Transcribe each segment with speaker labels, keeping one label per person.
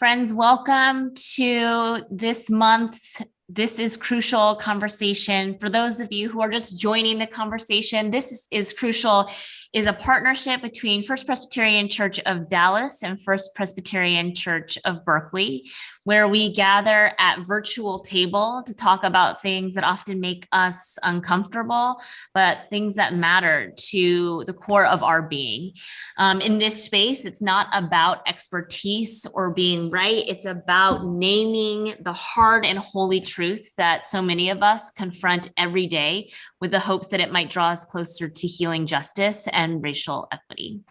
Speaker 1: Friends, welcome to this month's This is Crucial conversation. For those of you who are just joining the conversation, This is Crucial is a partnership between First Presbyterian Church of Dallas and First Presbyterian Church of Berkeley, where we gather at virtual table to talk about things that often make us uncomfortable, but things that matter to the core of our being. In this space, it's not about expertise or being right. It's about naming the hard and holy truths that so many of us confront every day with the hopes that it might draw us closer to healing justice and racial equity.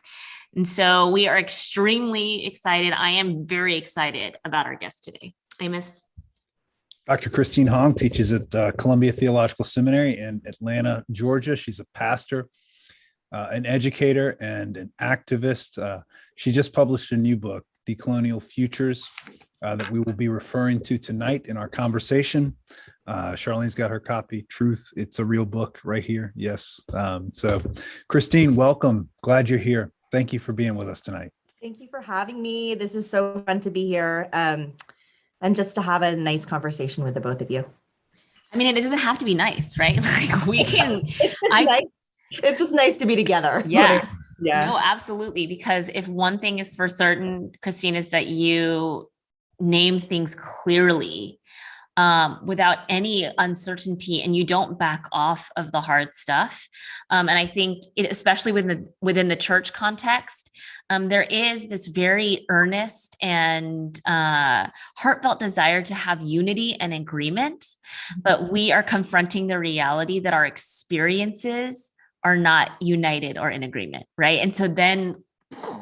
Speaker 1: And so we are extremely excited. I am very excited about our guest today. Amos.
Speaker 2: Dr. Christine Hong teaches at Columbia Theological Seminary in Atlanta, Georgia. She's a pastor, an educator, and an activist. She just published a new book, Decolonial Futures, that we will be referring to tonight in our conversation. Charlene's got her copy, Truth. It's a real book right here. Yes. So Christine, welcome. Glad you're here. Thank you for being with us tonight.
Speaker 3: Thank you for having me. This is so fun to be here and just to have a nice conversation with the both of you.
Speaker 1: I mean, it doesn't have to be nice, right? Like we can.
Speaker 3: It's just nice to be together.
Speaker 1: Yeah.
Speaker 3: Yeah.
Speaker 1: No, absolutely. Because if one thing is for certain, Christine, is that you name things clearly without any uncertainty, and you don't back off of the hard stuff. And I think especially within the church context, there is this very earnest and heartfelt desire to have unity and agreement, but we are confronting the reality that our experiences are not united or in agreement, right? And so then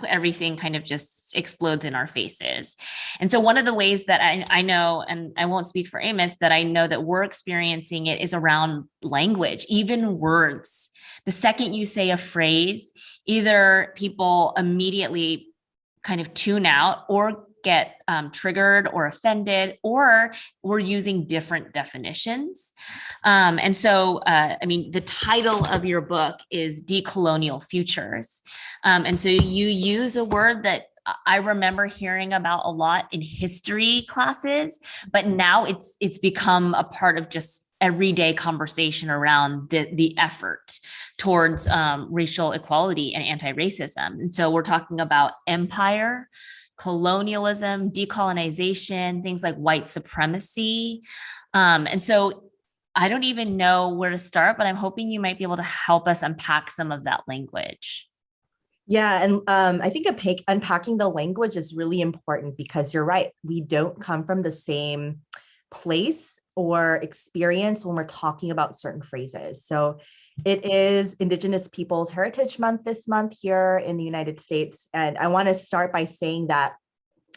Speaker 1: everything kind of just explodes in our faces. And so one of the ways that I know, and I won't speak for Amos, that I know that we're experiencing it is around language, even words. The second you say a phrase, either people immediately kind of tune out or get triggered or offended, or we're using different definitions. And so, I mean, the title of your book is Decolonial Futures. And so you use a word that I remember hearing about a lot in history classes, but now it's become a part of just everyday conversation around the effort towards racial equality and anti-racism. And so we're talking about empire, colonialism, decolonization, things like white supremacy. And so I don't even know where to start, but I'm hoping you might be able to help us unpack some of that language.
Speaker 3: Yeah. And I think unpacking the language is really important because you're right. We don't come from the same place or experience when we're talking about certain phrases. So it is Indigenous Peoples Heritage Month this month here in the United States. And I want to start by saying that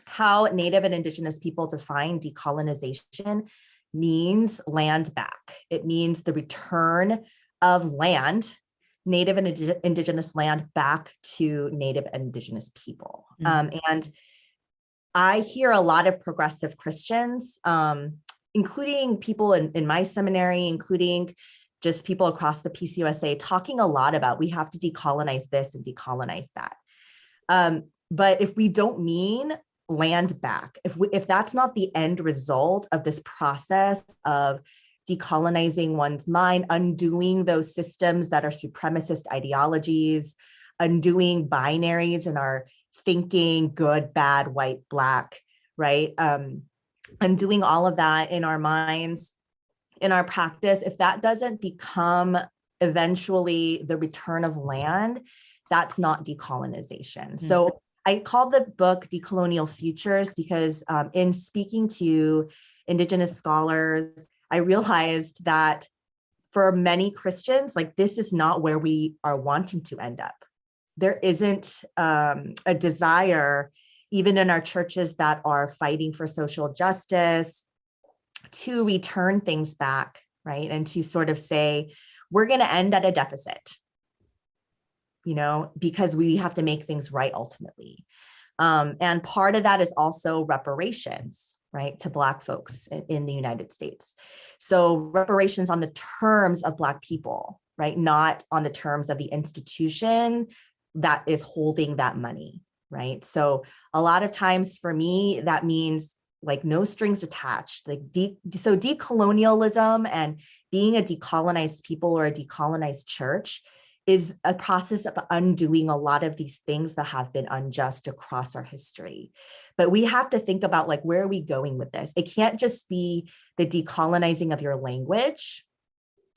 Speaker 3: how Native and Indigenous people define decolonization means land back. It means the return of land, Native and Indigenous land, back to Native and Indigenous people. And I hear a lot of progressive Christians, including people in my seminary, including just people across the PCUSA, talking a lot about we have to decolonize this and decolonize that. But if we don't mean land back, if that's not the end result of this process of decolonizing one's mind, undoing those systems that are supremacist ideologies, undoing binaries in our thinking, good, bad, white, black, right? Undoing all of that in our minds, in our practice, if that doesn't become eventually the return of land, that's not decolonization. Mm-hmm. So I called the book Decolonial Futures because in speaking to Indigenous scholars, I realized that for many Christians, like this is not where we are wanting to end up. There isn't a desire, even in our churches that are fighting for social justice, to return things back, right? And to sort of say, we're going to end at a deficit, because we have to make things right ultimately. And part of that is also reparations, right, to Black folks in the United States. So reparations on the terms of Black people, right, not on the terms of the institution that is holding that money, right? So a lot of times for me, that means like no strings attached. Like so decolonialism and being a decolonized people or a decolonized church is a process of undoing a lot of these things that have been unjust across our history. But we have to think about like, where are we going with this? It can't just be the decolonizing of your language.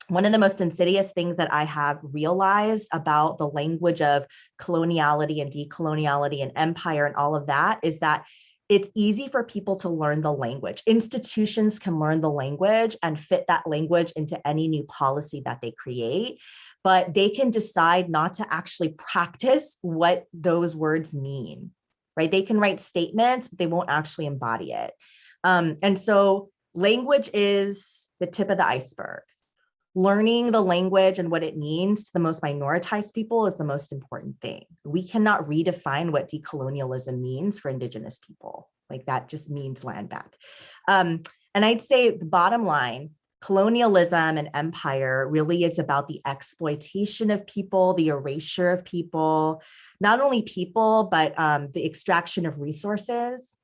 Speaker 3: One of the most insidious things that I have realized about the language of coloniality and decoloniality and empire and all of that is that it's easy for people to learn the language. Institutions can learn the language and fit that language into any new policy that they create, but they can decide not to actually practice what those words mean, right? They can write statements, but they won't actually embody it. And so language is the tip of the iceberg. Learning the language and what it means to the most minoritized people is the most important thing. We cannot redefine what decolonialism means for Indigenous people. Like that just means land back. And I'd say the bottom line, colonialism and empire really is about the exploitation of people, the erasure of people, not only people, but the extraction of resources,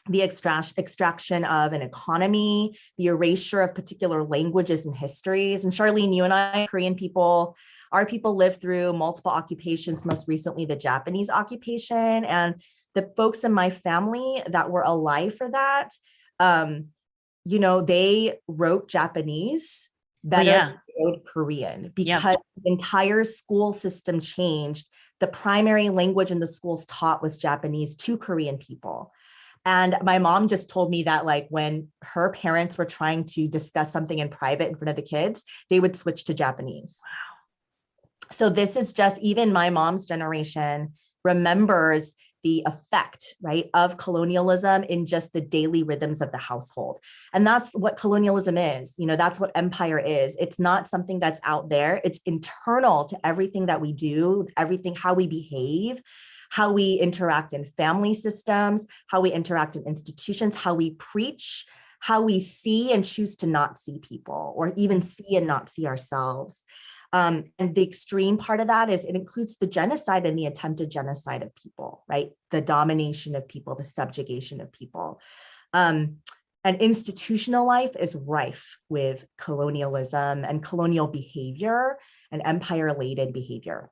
Speaker 3: the extraction of an economy, the erasure of particular languages and histories. And Charlene, you and I, Korean people, our people lived through multiple occupations, most recently the Japanese occupation. And the folks in my family that were alive for that, you know, they wrote Japanese better than they wrote Korean because the entire school system changed. The primary language in the schools taught was Japanese to Korean people. And my mom just told me that like when her parents were trying to discuss something in private in front of the kids, they would switch to Japanese. Wow. So this is just, even my mom's generation remembers the effect, right, of colonialism in just the daily rhythms of the household. And that's what colonialism is. You know, that's what empire is. It's not something that's out there. It's internal to everything that we do, everything, how we behave, how we interact in family systems, how we interact in institutions, how we preach, how we see and choose to not see people, or even see and not see ourselves. And the extreme part of that is it includes the genocide and the attempted genocide of people, right? The domination of people, the subjugation of people. And institutional life is rife with colonialism and colonial behavior and empire-related behavior.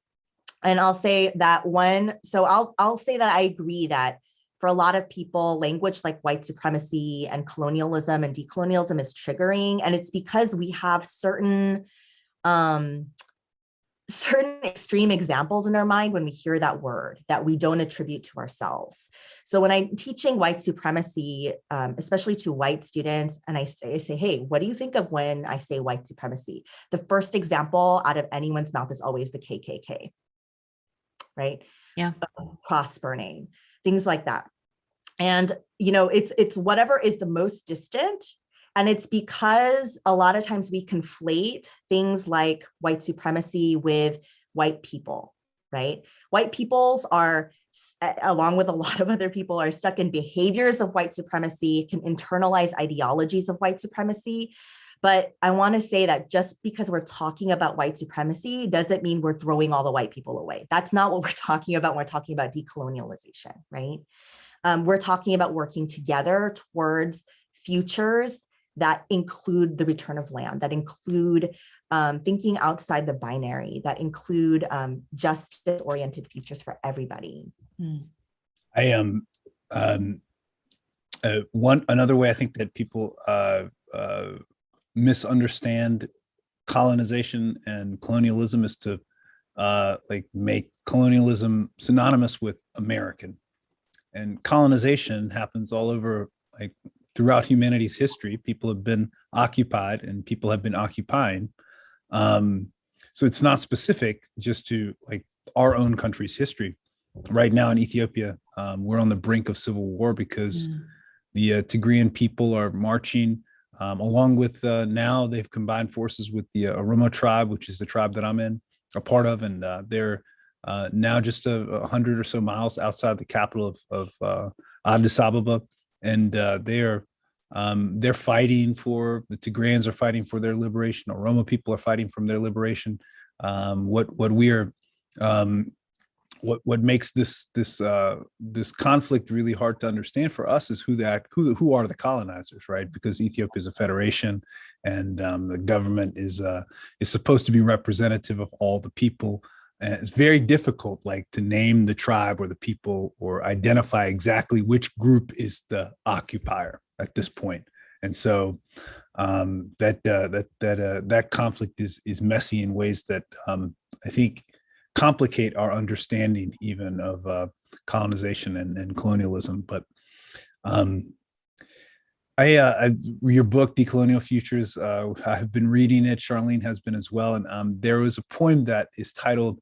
Speaker 3: And I'll say that I'll say that I agree that for a lot of people, language like white supremacy and colonialism and decolonialism is triggering. And it's because we have certain extreme examples in our mind when we hear that word that we don't attribute to ourselves. So when I'm teaching white supremacy, especially to white students, and I say, hey, what do you think of when I say white supremacy? The first example out of anyone's mouth is always the KKK. Right? Yeah. Cross burning, things like that. And, you know, it's whatever is the most distant. And it's because a lot of times we conflate things like white supremacy with white people, right? White peoples are, along with a lot of other people, are stuck in behaviors of white supremacy, can internalize ideologies of white supremacy. But I want to say that just because we're talking about white supremacy doesn't mean we're throwing all the white people away. That's not what we're talking about. We're talking about decolonialization, right? We're talking about working together towards futures that include the return of land, that include thinking outside the binary, that include justice-oriented futures for everybody.
Speaker 2: I am another way I think that people misunderstand colonization and colonialism is to like make colonialism synonymous with American. And colonization happens all over, like throughout humanity's history. People have been occupied and people have been occupying. So it's not specific just to like our own country's history. Right now in Ethiopia, we're on the brink of civil war because the Tigrayan people are marching along with now they've combined forces with the Oromo tribe, which is the tribe that I'm a part of, and they're now just 100 or so miles outside the capital of Addis Ababa, and they're fighting for, the Tigrayans are fighting for their liberation. Oromo people are fighting from their liberation. What we are what makes this conflict really hard to understand for us is who are the colonizers, right? Because Ethiopia is a federation, and the government is supposed to be representative of all the people. And it's very difficult, like, to name the tribe or the people or identify exactly which group is the occupier at this point. And so that conflict is messy in ways that I think complicate our understanding even of colonization and colonialism. But your book, Decolonial Futures, I've been reading it. Charlene has been as well. And there was a poem that is titled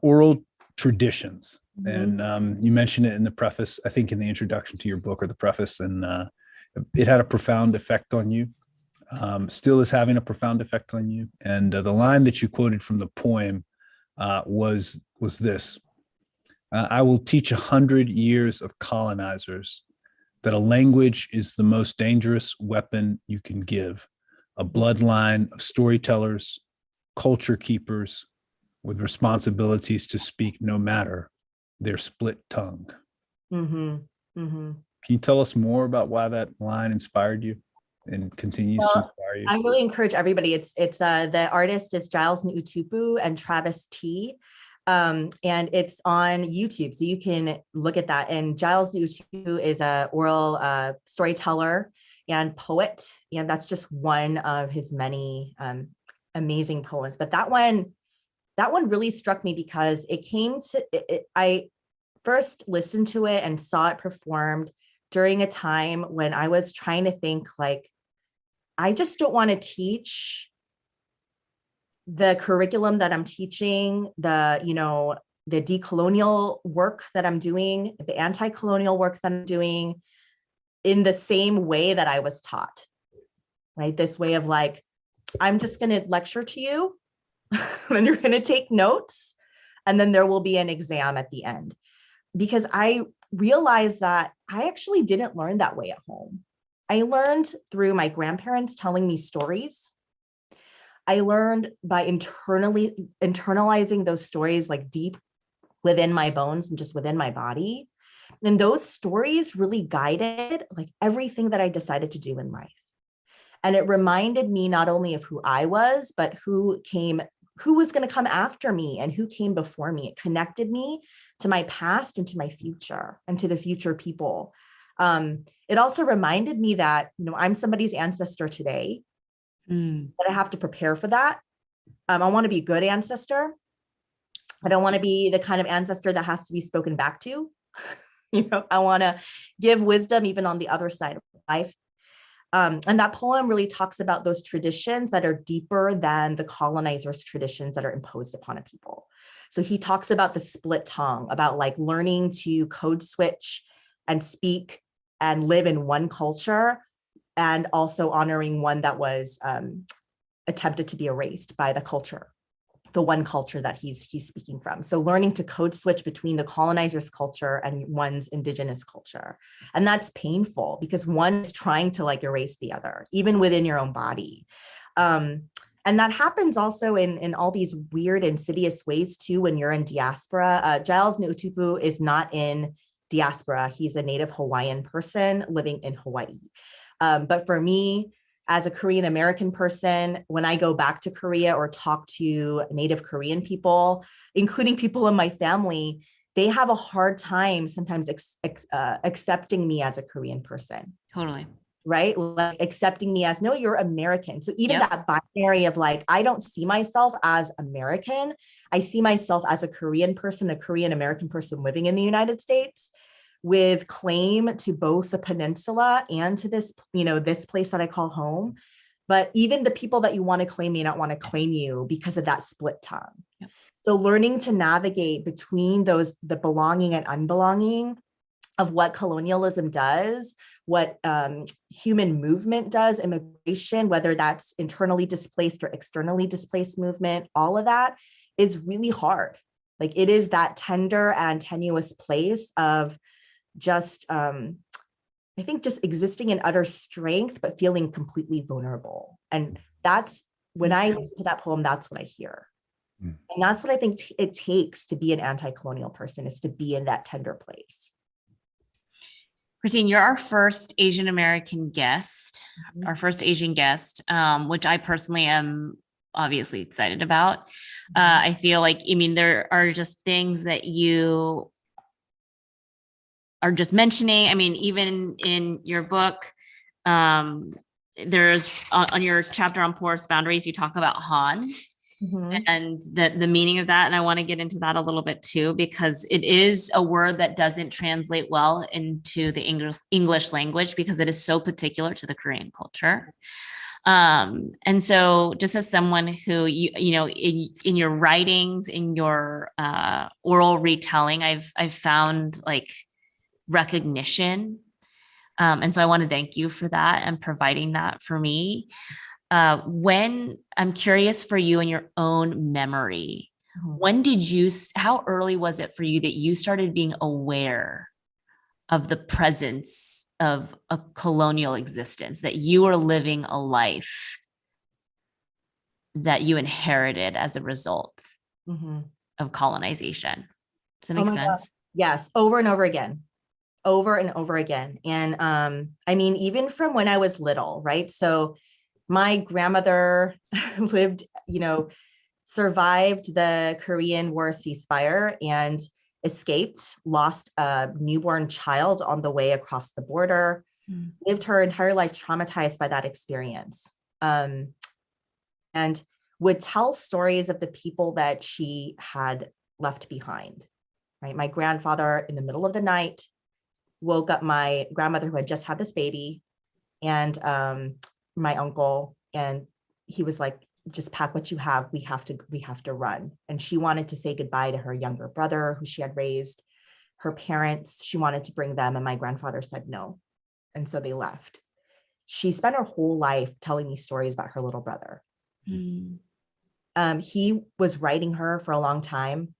Speaker 2: Oral Traditions. Mm-hmm. And you mentioned it in the preface, I think in the introduction to your book or the preface, and it had a profound effect on you. Still is having a profound effect on you. And the line that you quoted from the poem was this: I will teach 100 years of colonizers that a language is the most dangerous weapon you can give, a bloodline of storytellers, culture keepers with responsibilities to speak no matter their split tongue. Mm-hmm. Mm-hmm. Can you tell us more about why that line inspired you and continues to inspire you?
Speaker 3: I really encourage everybody. It's the artist is Giles Nutupu and Travis T. And it's on YouTube, so you can look at that. And Giles Nutupu is a oral storyteller and poet, and that's just one of his many amazing poems. But that one really struck me because I first listened to it and saw it performed during a time when I was trying to think, like, I just don't want to teach the curriculum that I'm teaching, the decolonial work that I'm doing, the anti-colonial work that I'm doing in the same way that I was taught, right? This way of, like, I'm just going to lecture to you and you're going to take notes, and then there will be an exam at the end. Because I realized that I actually didn't learn that way at home. I learned through my grandparents telling me stories. I learned by internalizing those stories, like, deep within my bones and just within my body. And those stories really guided, like, everything that I decided to do in life. And it reminded me not only of who I was, but who was going to come after me and who came before me. It connected me to my past and to my future and to the future people. It also reminded me that, I'm somebody's ancestor today. But I have to prepare for that. I want to be a good ancestor. I don't want to be the kind of ancestor that has to be spoken back to. I want to give wisdom even on the other side of life. And that poem really talks about those traditions that are deeper than the colonizers' traditions that are imposed upon a people. So he talks about the split tongue, about, like, learning to code switch and speak and live in one culture, and also honoring one that was attempted to be erased by the one culture that he's speaking from. So learning to code switch between the colonizer's culture and one's indigenous culture. And that's painful because one is trying to, like, erase the other, even within your own body. And that happens also in all these weird, insidious ways too when you're in diaspora. Giles Nutupu is not in diaspora. He's a native Hawaiian person living in Hawaii. But for me, as a Korean American person, when I go back to Korea or talk to Native Korean people, including people in my family, they have a hard time sometimes accepting me as a Korean person.
Speaker 1: Totally.
Speaker 3: Right? Like, accepting me as, no, you're American. So even that binary of, like, I don't see myself as American. I see myself as a Korean person, a Korean American person living in the United States, with claim to both the peninsula and to this, this place that I call home. But even the people that you want to claim may not want to claim you because of that split tongue. Yep. So learning to navigate between the belonging and unbelonging of what colonialism does, what human movement does, immigration, whether that's internally displaced or externally displaced movement, all of that is really hard. Like, it is that tender and tenuous place of just, I think, just existing in utter strength, but feeling completely vulnerable. And that's when I listen to that poem, that's what I hear.
Speaker 2: Mm.
Speaker 3: And that's what I think it takes to be an anti-colonial person, is to be in that tender place.
Speaker 1: Christine, you're our first Asian American guest,
Speaker 3: Mhm.
Speaker 1: our first Asian guest, which I personally am obviously excited about. I feel like, I mean, there are just things that you are just mentioning. I mean, even in your book, there's on your chapter on porous boundaries, you talk about Han
Speaker 3: Mhm.
Speaker 1: and the meaning of that. And I want to get into that a little bit too, because it is a word that doesn't translate well into the English language because it is so particular to the Korean culture. And so just as someone who, you know, in your writings, in your oral retelling, I've found like recognition. And so I want to thank you for that and providing that for me. When I'm curious for you and your own memory, when did you, how early was it for you that you started being aware of the presence of a colonial existence, that you were living a life that you inherited as a result
Speaker 3: Mhm.
Speaker 1: of colonization? Does that
Speaker 3: Oh
Speaker 1: make
Speaker 3: my God.
Speaker 1: sense?
Speaker 3: Yes, over and over again. Over and over again. And I mean, even from when I was little, right? So my grandmother lived, you know, survived the Korean War ceasefire and escaped, lost a newborn child on the way across the border, lived her entire life traumatized by that experience. And would tell stories of the people that she had left behind, right? My grandfather, in the middle of the night, woke up my grandmother who had just had this baby and my uncle, and he was like, just pack what you have, we have to run. And she wanted to say goodbye to her younger brother who she had raised, her parents, she wanted to bring them, and my grandfather said no. And so they left. She spent her whole life telling me stories about her little brother. He was writing her for a long time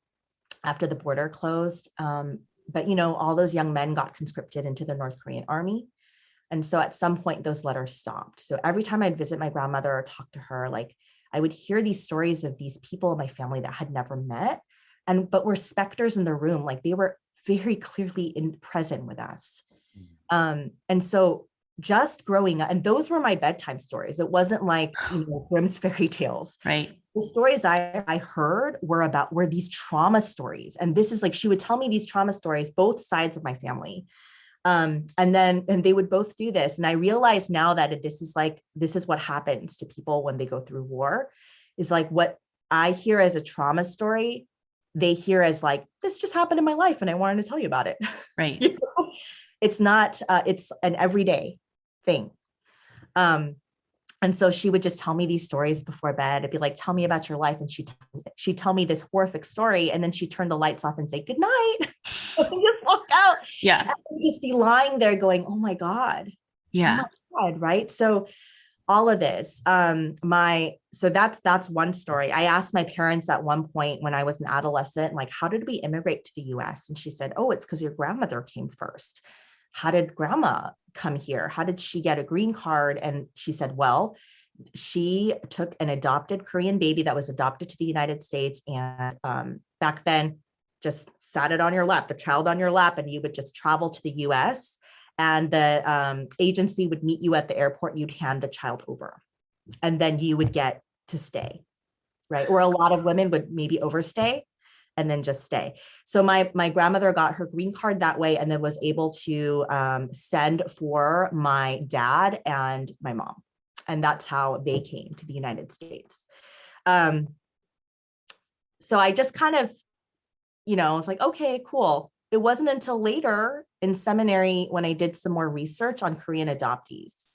Speaker 3: after the border closed. But you know, all those young men got conscripted into the North Korean army. And so at some point those letters stopped. So every time I'd visit my grandmother or talk to her, like I would hear these stories of these people in my family that I had never met, but were specters in the room, like they were very clearly present with us. And so just growing up, and those were my bedtime stories. It wasn't like, you know, Grimm's fairy tales.
Speaker 1: Right.
Speaker 3: The stories I heard were these trauma stories. And this is like, she would tell me these trauma stories, both sides of my family. And they would both do this. And I realize now that this is what happens to people when they go through war, is like what I hear as a trauma story, they hear as like, this just happened in my life and I wanted to tell you about it.
Speaker 1: Right.
Speaker 3: You know? It's not, it's an everyday thing. And so she would just tell me these stories before bed. It'd be like, tell me about your life. And she'd tell me this horrific story. And then she'd turn the lights off and say, good night. And just walk out.
Speaker 1: Yeah.
Speaker 3: And I'd just be lying there going, oh my God.
Speaker 1: Yeah.
Speaker 3: Oh my God. Right. So all of this, so that's one story. I asked my parents at one point when I was an adolescent, like, how did we immigrate to the US? And she said, oh, it's because your grandmother came first. How did grandma come here? How did she get a green card? And she said, well, she took an adopted Korean baby that was adopted to the United States. And back then, just sat it on your lap, the child on your lap, and you would just travel to the US. And the agency would meet you at the airport and you'd hand the child over. And then you would get to stay, right? Or a lot of women would maybe overstay and then just stay. So my grandmother got her green card that way and then was able to send for my dad and my mom. And that's how they came to the United States. So I just kind of, you know, I was like, okay, cool. It wasn't until later in seminary when I did some more research on Korean adoptees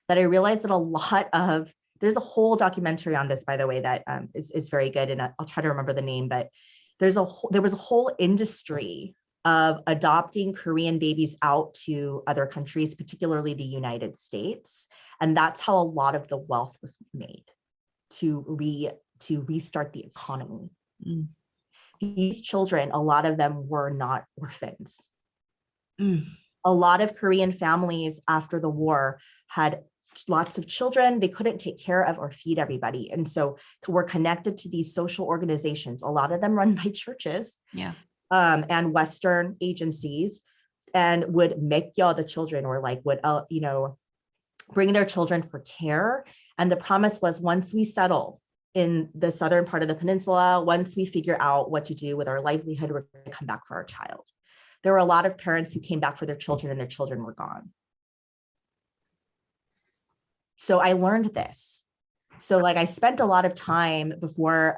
Speaker 3: that I realized that there's a whole documentary on this, by the way, that is very good. And I'll try to remember the name, but there was a whole industry of adopting Korean babies out to other countries, particularly the United States. And that's how a lot of the wealth was made to restart the economy. These children, a lot of them were not orphans. A lot of Korean families after the war had lots of children. They couldn't take care of or feed everybody. And so we're connected to these social organizations, a lot of them run by churches, and Western agencies, and would make the children, or like would, bring their children for care. And the promise was, once we settle in the southern part of the peninsula, once we figure out what to do with our livelihood, we're going to come back for our child. There were a lot of parents who came back for their children and their children were gone. So I learned this. So like I spent a lot of time before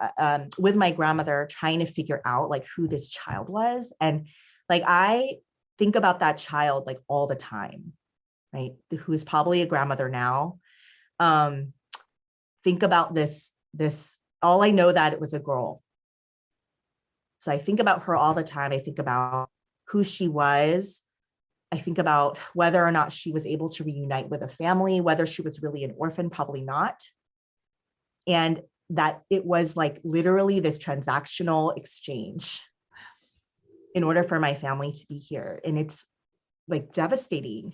Speaker 3: with my grandmother trying to figure out like who this child was. And like, I think about that child like all the time, right? Who is probably a grandmother now. Think about this, all I know that it was a girl. So I think about her all the time. I think about who she was. I think about whether or not she was able to reunite with a family, whether she was really an orphan, probably not. And that it was like literally this transactional exchange in order for my family to be here. And it's like devastating.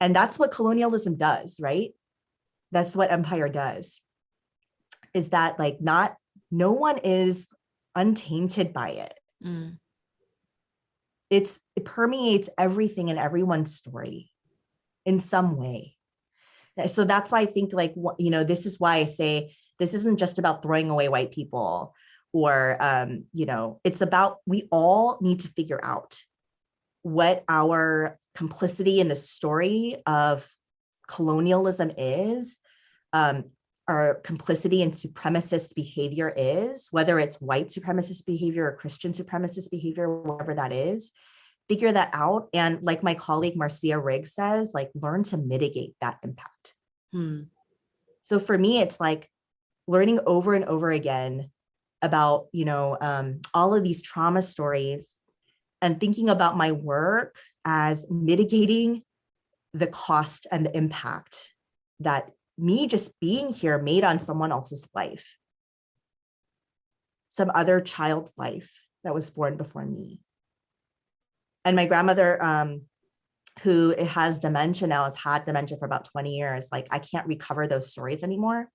Speaker 3: And that's what colonialism does, right? That's what empire does, is that like no one is untainted by it.
Speaker 1: Mm.
Speaker 3: It permeates everything in everyone's story in some way. So that's why I think like, this is why I say this isn't just about throwing away white people or, it's about, we all need to figure out what our complicity in the story of colonialism is, our complicity in supremacist behavior is, whether it's white supremacist behavior or Christian supremacist behavior, whatever that is, figure that out. And like my colleague Marcia Riggs says, like learn to mitigate that impact. So for me, it's like learning over and over again about, all of these trauma stories and thinking about my work as mitigating the cost and the impact that me just being here made on someone else's life, some other child's life that was born before me. And my grandmother, who has dementia now, has had dementia for about 20 years, like I can't recover those stories anymore.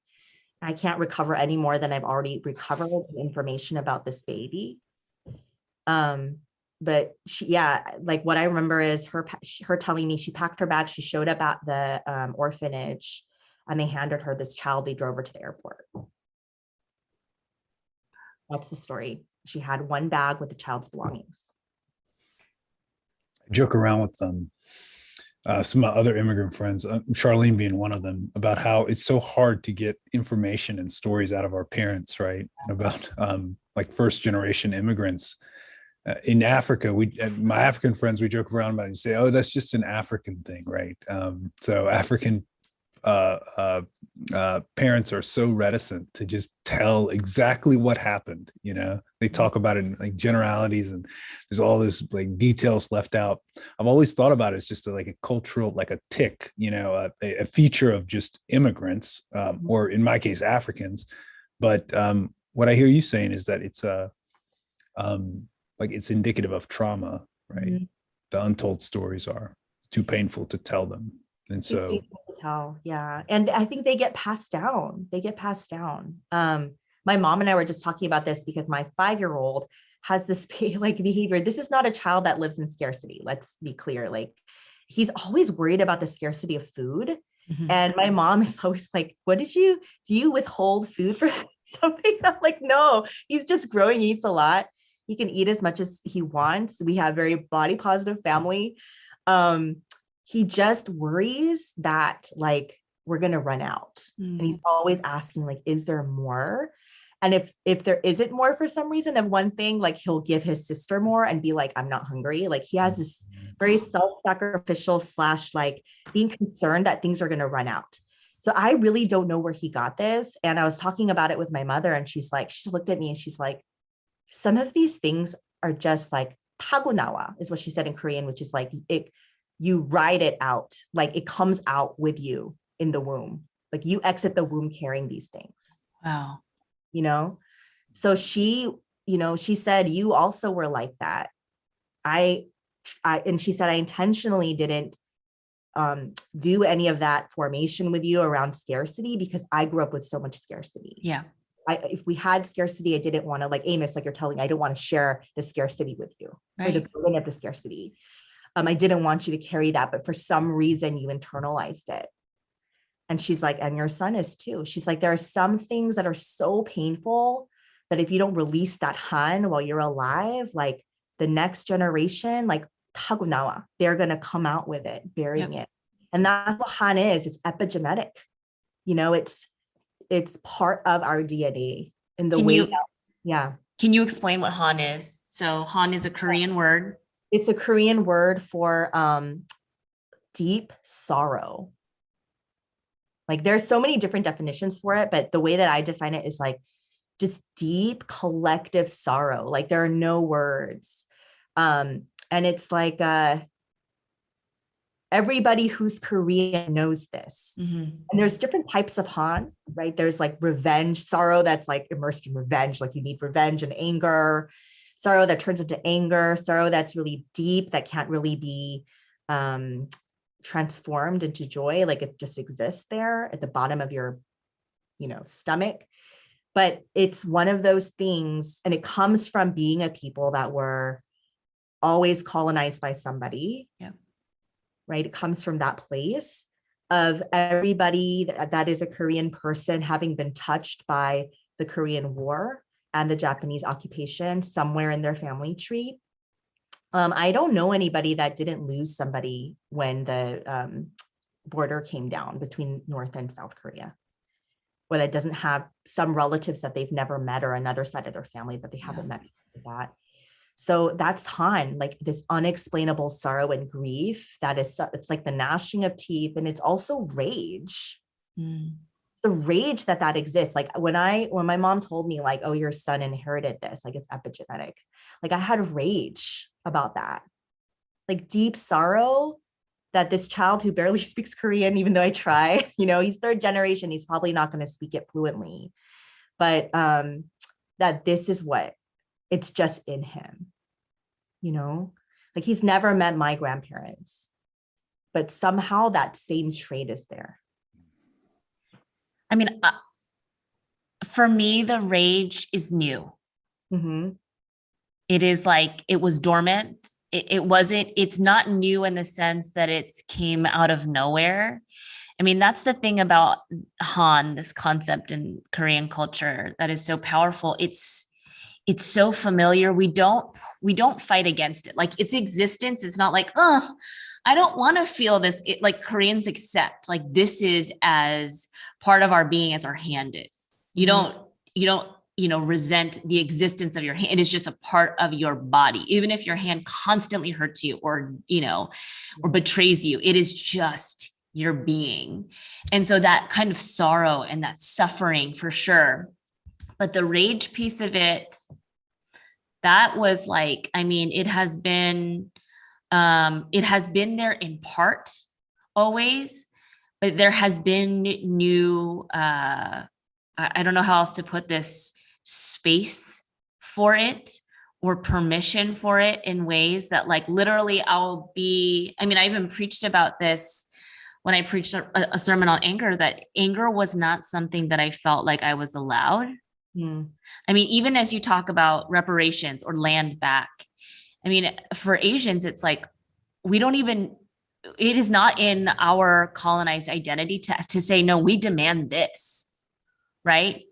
Speaker 3: I can't recover any more than I've already recovered information about this baby. But she, like what I remember is her telling me she packed her bag, she showed up at the orphanage, and they handed her this child. They drove her to the airport. That's the story. She had one bag with the child's belongings.
Speaker 2: I joke around with them. Some of my other immigrant friends, Charlene being one of them, about how it's so hard to get information and stories out of our parents, right? And about like first generation immigrants in Africa. My African friends, we joke around about it and say, oh, that's just an African thing, right? So African parents are so reticent to just tell exactly what happened. They talk about it in like generalities, and there's all this like details left out. I've always thought about it as just like a cultural, like a tick, a feature of just immigrants, or in my case, Africans. But what I hear you saying is that it's like it's indicative of trauma, right? Mm-hmm. The untold stories are too painful to tell them. And so
Speaker 3: yeah. And I think they get passed down. My mom and I were just talking about this because my 5-year-old has this like behavior. This is not a child that lives in scarcity. Let's be clear. Like he's always worried about the scarcity of food. Mm-hmm. And my mom is always like, do you withhold food for something? I'm like, no, he's just growing, he eats a lot. He can eat as much as he wants. We have a very body positive family. He just worries that like we're going to run out. And he's always asking like, is there more? And if there isn't more for some reason of one thing, like he'll give his sister more and be like, I'm not hungry. Like he has this very self-sacrificial / like being concerned that things are going to run out. So I really don't know where he got this. And I was talking about it with my mother, and she just looked at me and she's like, some of these things are just like tagunawa is what she said in Korean, which is like you ride it out, like it comes out with you in the womb. Like you exit the womb carrying these things.
Speaker 1: Wow.
Speaker 3: So she said, you also were like that. And she said, I intentionally didn't do any of that formation with you around scarcity, because I grew up with so much scarcity.
Speaker 1: Yeah.
Speaker 3: If we had scarcity, I didn't want to, like Amos, like you're telling, I don't want to share the scarcity with you, or the burden of the scarcity. I didn't want you to carry that, but for some reason you internalized it. And she's like, and your son is too. She's like, there are some things that are so painful that if you don't release that han while you're alive, like the next generation, like tagunawa, they're going to come out with it, bearing it. And that's what han is. It's epigenetic. You know, it's part of our DNA in the way that, yeah.
Speaker 1: Can you explain what han is? So han is a Korean word.
Speaker 3: It's a Korean word for deep sorrow. Like there's so many different definitions for it, but the way that I define it is like just deep collective sorrow. Like there are no words. And it's like everybody who's Korean knows this. And there's different types of han, right? There's like revenge, sorrow that's like immersed in revenge, like you need revenge and anger, sorrow that turns into anger, sorrow that's really deep, that can't really be transformed into joy, like it just exists there at the bottom of your, stomach. But it's one of those things, and it comes from being a people that were always colonized by somebody. Yeah. Right? It comes from that place of everybody that is a Korean person having been touched by the Korean War and the Japanese occupation somewhere in their family tree. I don't know anybody that didn't lose somebody when the border came down between North and South Korea, or that doesn't have some relatives that they've never met, or another side of their family that they haven't met because of that. So that's han, like this unexplainable sorrow and grief that is, it's like the gnashing of teeth, and it's also rage. It's the rage that exists. Like when my mom told me like, oh, your son inherited this, like it's epigenetic. Like I had rage about that, like deep sorrow that this child who barely speaks Korean, even though I try, he's third generation, he's probably not going to speak it fluently, but that this is what it's just in him, like he's never met my grandparents, but somehow that same trait is there.
Speaker 1: I mean, for me, the rage is new. It is like, it was dormant. It's not new in the sense that it came out of nowhere. I mean, that's the thing about han, this concept in Korean culture that is so powerful. It's so familiar. We don't fight against it. Like its existence, it's not like, oh, I don't want to feel this. Like Koreans accept, like this is as part of our being as our hand is. You don't resent the existence of your hand. It is just a part of your body. Even if your hand constantly hurts you or betrays you, it is just your being. And so that kind of sorrow and that suffering for sure. But the rage piece of it, that was like, I mean, it has been there in part always, but there has been new, I don't know how else to put this, space for it or permission for it in ways that like literally I even preached about this when I preached a sermon on anger, that anger was not something that I felt like I was allowed. I mean, even as you talk about reparations or land back, I mean, for Asians, it's like, it is not in our colonized identity to say, no, we demand this. Right.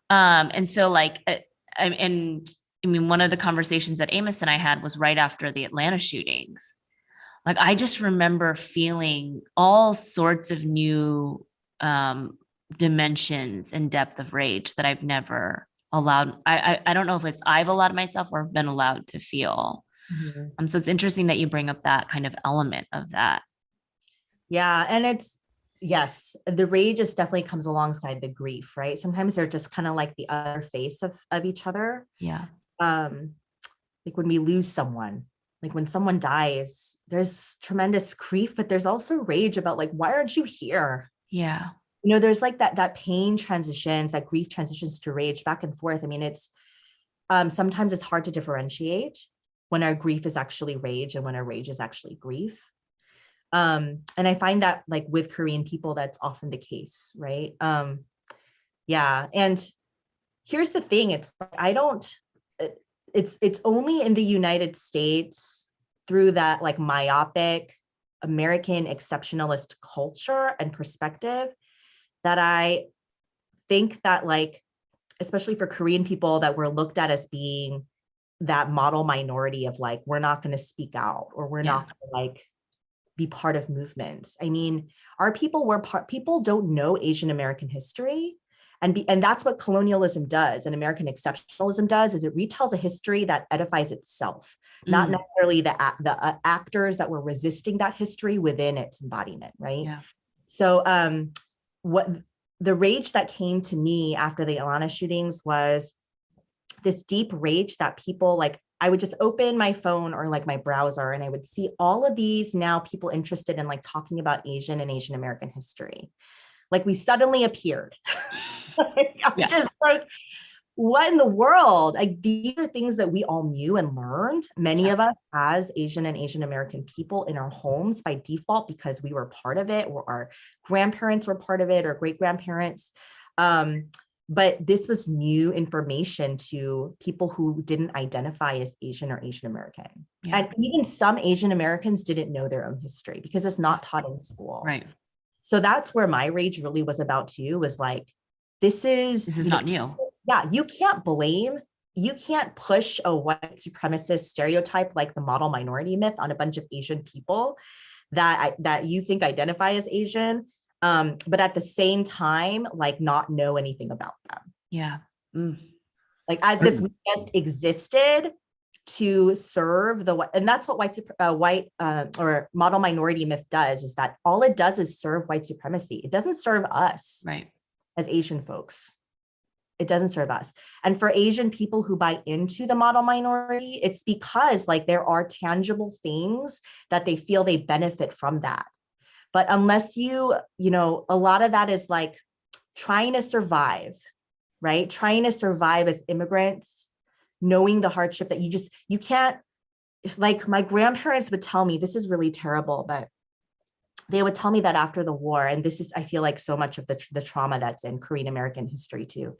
Speaker 1: And so like, one of the conversations that Amos and I had was right after the Atlanta shootings. Like, I just remember feeling all sorts of new dimensions and depth of rage that I've never allowed. I don't know if it's I've allowed myself or have been allowed to feel. So it's interesting that you bring up that kind of element of that.
Speaker 3: Yeah. And yes, the rage just definitely comes alongside the grief, right? Sometimes they're just kind of like the other face of each other.
Speaker 1: Yeah.
Speaker 3: Like when we lose someone, like when someone dies, there's tremendous grief, but there's also rage about like, why aren't you here?
Speaker 1: Yeah.
Speaker 3: There's like that pain transitions, that grief transitions to rage back and forth. I mean, it's sometimes it's hard to differentiate when our grief is actually rage and when our rage is actually grief. And I find that like with Korean people, that's often the case, right? Yeah. And here's the thing, it's like, it's only in the United States through that like myopic American exceptionalist culture and perspective that I think that like, especially for Korean people, that we're looked at as being that model minority of like, we're not going to speak out, or we're not going to like be part of movements. I mean, our people people don't know Asian American history. And that's what colonialism does and American exceptionalism does, is it retells a history that edifies itself, not necessarily the actors that were resisting that history within its embodiment, right?
Speaker 1: Yeah.
Speaker 3: So what the rage that came to me after the Atlanta shootings was this deep rage that people like, I would just open my phone or like my browser and I would see all of these now people interested in like talking about Asian and Asian American history. Like we suddenly appeared. I'm just like, what in the world? Like these are things that we all knew and learned, many of us as Asian and Asian American people in our homes by default, because we were part of it, or our grandparents were part of it, or great grandparents. But this was new information to people who didn't identify as Asian or Asian American. Yeah. And even some Asian Americans didn't know their own history because it's not taught in school.
Speaker 1: Right.
Speaker 3: So that's where my rage really was about too, was like, this is
Speaker 1: not new.
Speaker 3: Yeah, you can't push a white supremacist stereotype like the model minority myth on a bunch of Asian people that you think identify as Asian, but at the same time, like not know anything about them.
Speaker 1: Yeah.
Speaker 3: Like as if we just existed to serve and that's what white or model minority myth does, is that all it does is serve white supremacy. It doesn't serve us,
Speaker 1: right,
Speaker 3: as Asian folks. It doesn't serve us. And for Asian people who buy into the model minority, it's because like there are tangible things that they feel they benefit from that. But unless you know, a lot of that is like trying to survive, right? Trying to survive as immigrants, knowing the hardship that you can't, like my grandparents would tell me, this is really terrible, but they would tell me that after the war, and this is, I feel like so much of the trauma that's in Korean American history too,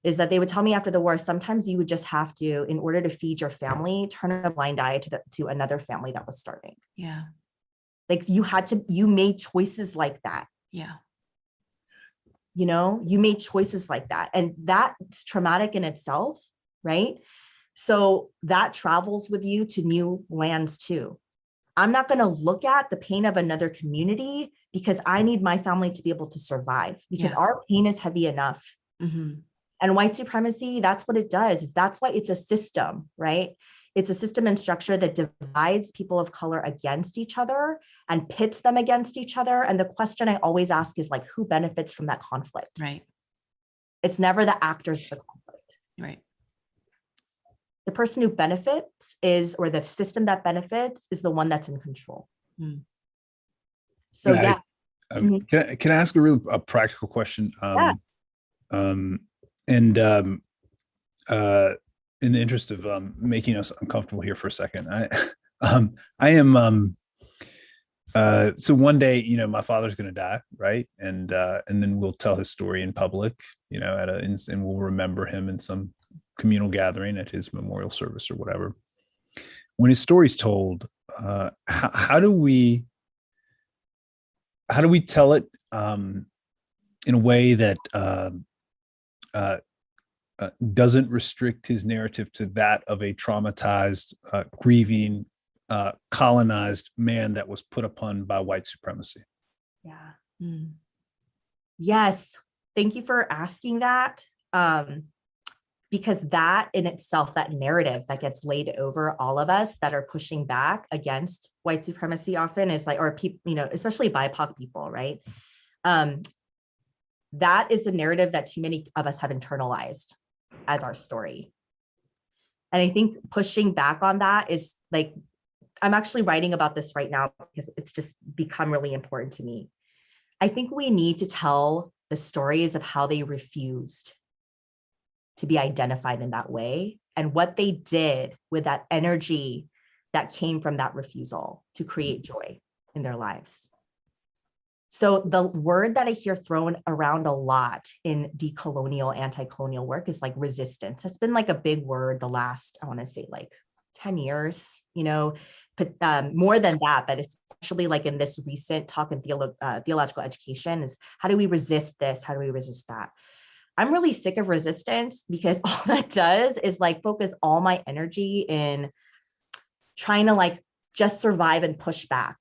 Speaker 3: is that they would tell me after the war, sometimes you would just have to, in order to feed your family, turn a blind eye to another family that was starving.
Speaker 1: Yeah.
Speaker 3: Like you made choices like that.
Speaker 1: Yeah.
Speaker 3: You know, you made choices like that. And that's traumatic in itself, right? So that travels with you to new lands too. I'm not going to look at the pain of another community because I need my family to be able to survive, because our pain is heavy enough.
Speaker 1: Mm-hmm.
Speaker 3: And white supremacy, that's what it does. That's why it's a system, right? It's a system and structure that divides people of color against each other and pits them against each other. And the question I always ask is like, who benefits from that conflict?
Speaker 1: Right.
Speaker 3: It's never the actors of the conflict.
Speaker 1: Right.
Speaker 3: The person who benefits or the system that benefits is the one that's in control. So
Speaker 2: can I ask a practical question? In the interest of making us uncomfortable here for a second, I am so one day, you know, my father's going to die, right? And then we'll tell his story in public, you know, and we'll remember him in some communal gathering at his memorial service or whatever. When his story's told, how do we tell it in a way that doesn't restrict his narrative to that of a traumatized, grieving, colonized man that was put upon by white supremacy?
Speaker 3: Yeah. Yes. Thank you for asking that. Because that in itself, that narrative that gets laid over all of us that are pushing back against white supremacy often is like, or people, you know, especially BIPOC people, right? That is the narrative that too many of us have internalized as our story. And I think pushing back on that is like, I'm actually writing about this right now because it's just become really important to me. I think we need to tell the stories of how they refused to be identified in that way and what they did with that energy that came from that refusal to create joy. in their lives. So the word that I hear thrown around a lot in decolonial, anti-colonial work is like resistance. It's been like a big word the last, I want to say like 10 years, but more than that, but especially like in this recent talk in theological education is how do we resist this? How do we resist that? I'm really sick of resistance because all that does is like focus all my energy in trying to like just survive and push back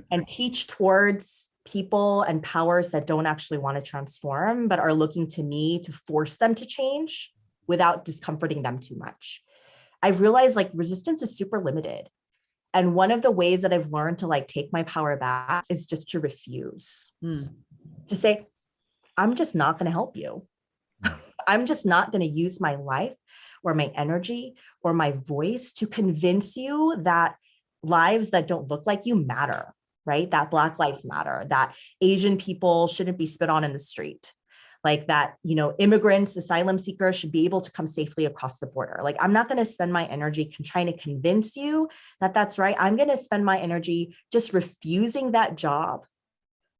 Speaker 3: and teach towards people and powers that don't actually want to transform, but are looking to me to force them to change without discomforting them too much. I've realized like resistance is super limited. And one of the ways that I've learned to like take my power back is just to refuse, to say, I'm just not going to help you. I'm just not going to use my life or my energy or my voice to convince you that lives that don't look like you matter, right? That Black lives matter, that Asian people shouldn't be spit on in the street, like that, immigrants, asylum seekers should be able to come safely across the border. Like, I'm not going to spend my energy trying to convince you that that's right. I'm going to spend my energy just refusing that job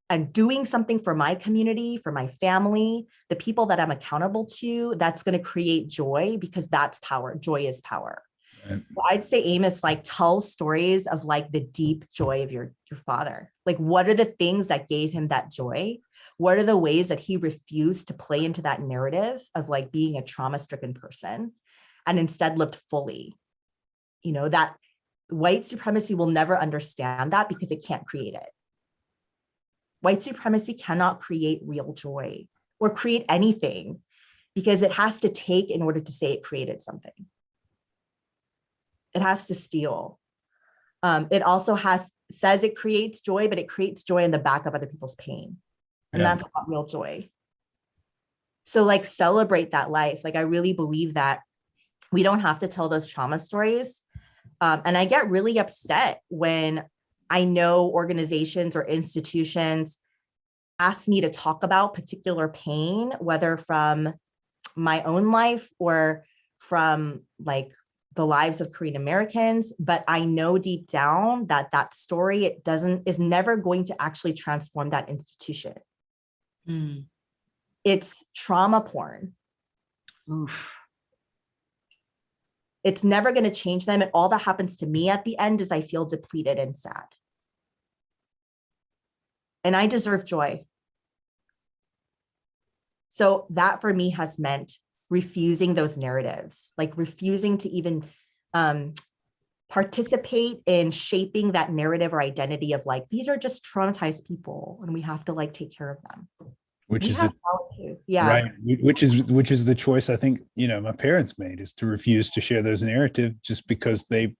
Speaker 3: and doing something for my community, for my family, the people that I'm accountable to, that's going to create joy, because that's power. Joy is power. Right. So I'd say Amos, like, tell stories of like the deep joy of your father. Like, what are the things that gave him that joy? What are the ways that he refused to play into that narrative of like being a trauma-stricken person and instead lived fully? That white supremacy will never understand that because it can't create it. White supremacy cannot create real joy or create anything because it has to take in order to say it created something. It has to steal. It also says it creates joy, but it creates joy in the back of other people's pain. And that's not real joy. So like, celebrate that life. Like, I really believe that we don't have to tell those trauma stories. And I get really upset when I know organizations or institutions ask me to talk about particular pain, whether from my own life or from like the lives of Korean Americans, but I know deep down that that story is never going to actually transform that institution. It's trauma porn.
Speaker 1: Oof.
Speaker 3: It's never going to change them. And all that happens to me at the end is I feel depleted and sad. And I deserve joy. So that for me has meant refusing those narratives, like refusing to even participate in shaping that narrative or identity of like, these are just traumatized people and we have to like take care of them.
Speaker 2: Which is
Speaker 3: right.
Speaker 2: Which is the choice I think, my parents made, is to refuse to share those narratives just because they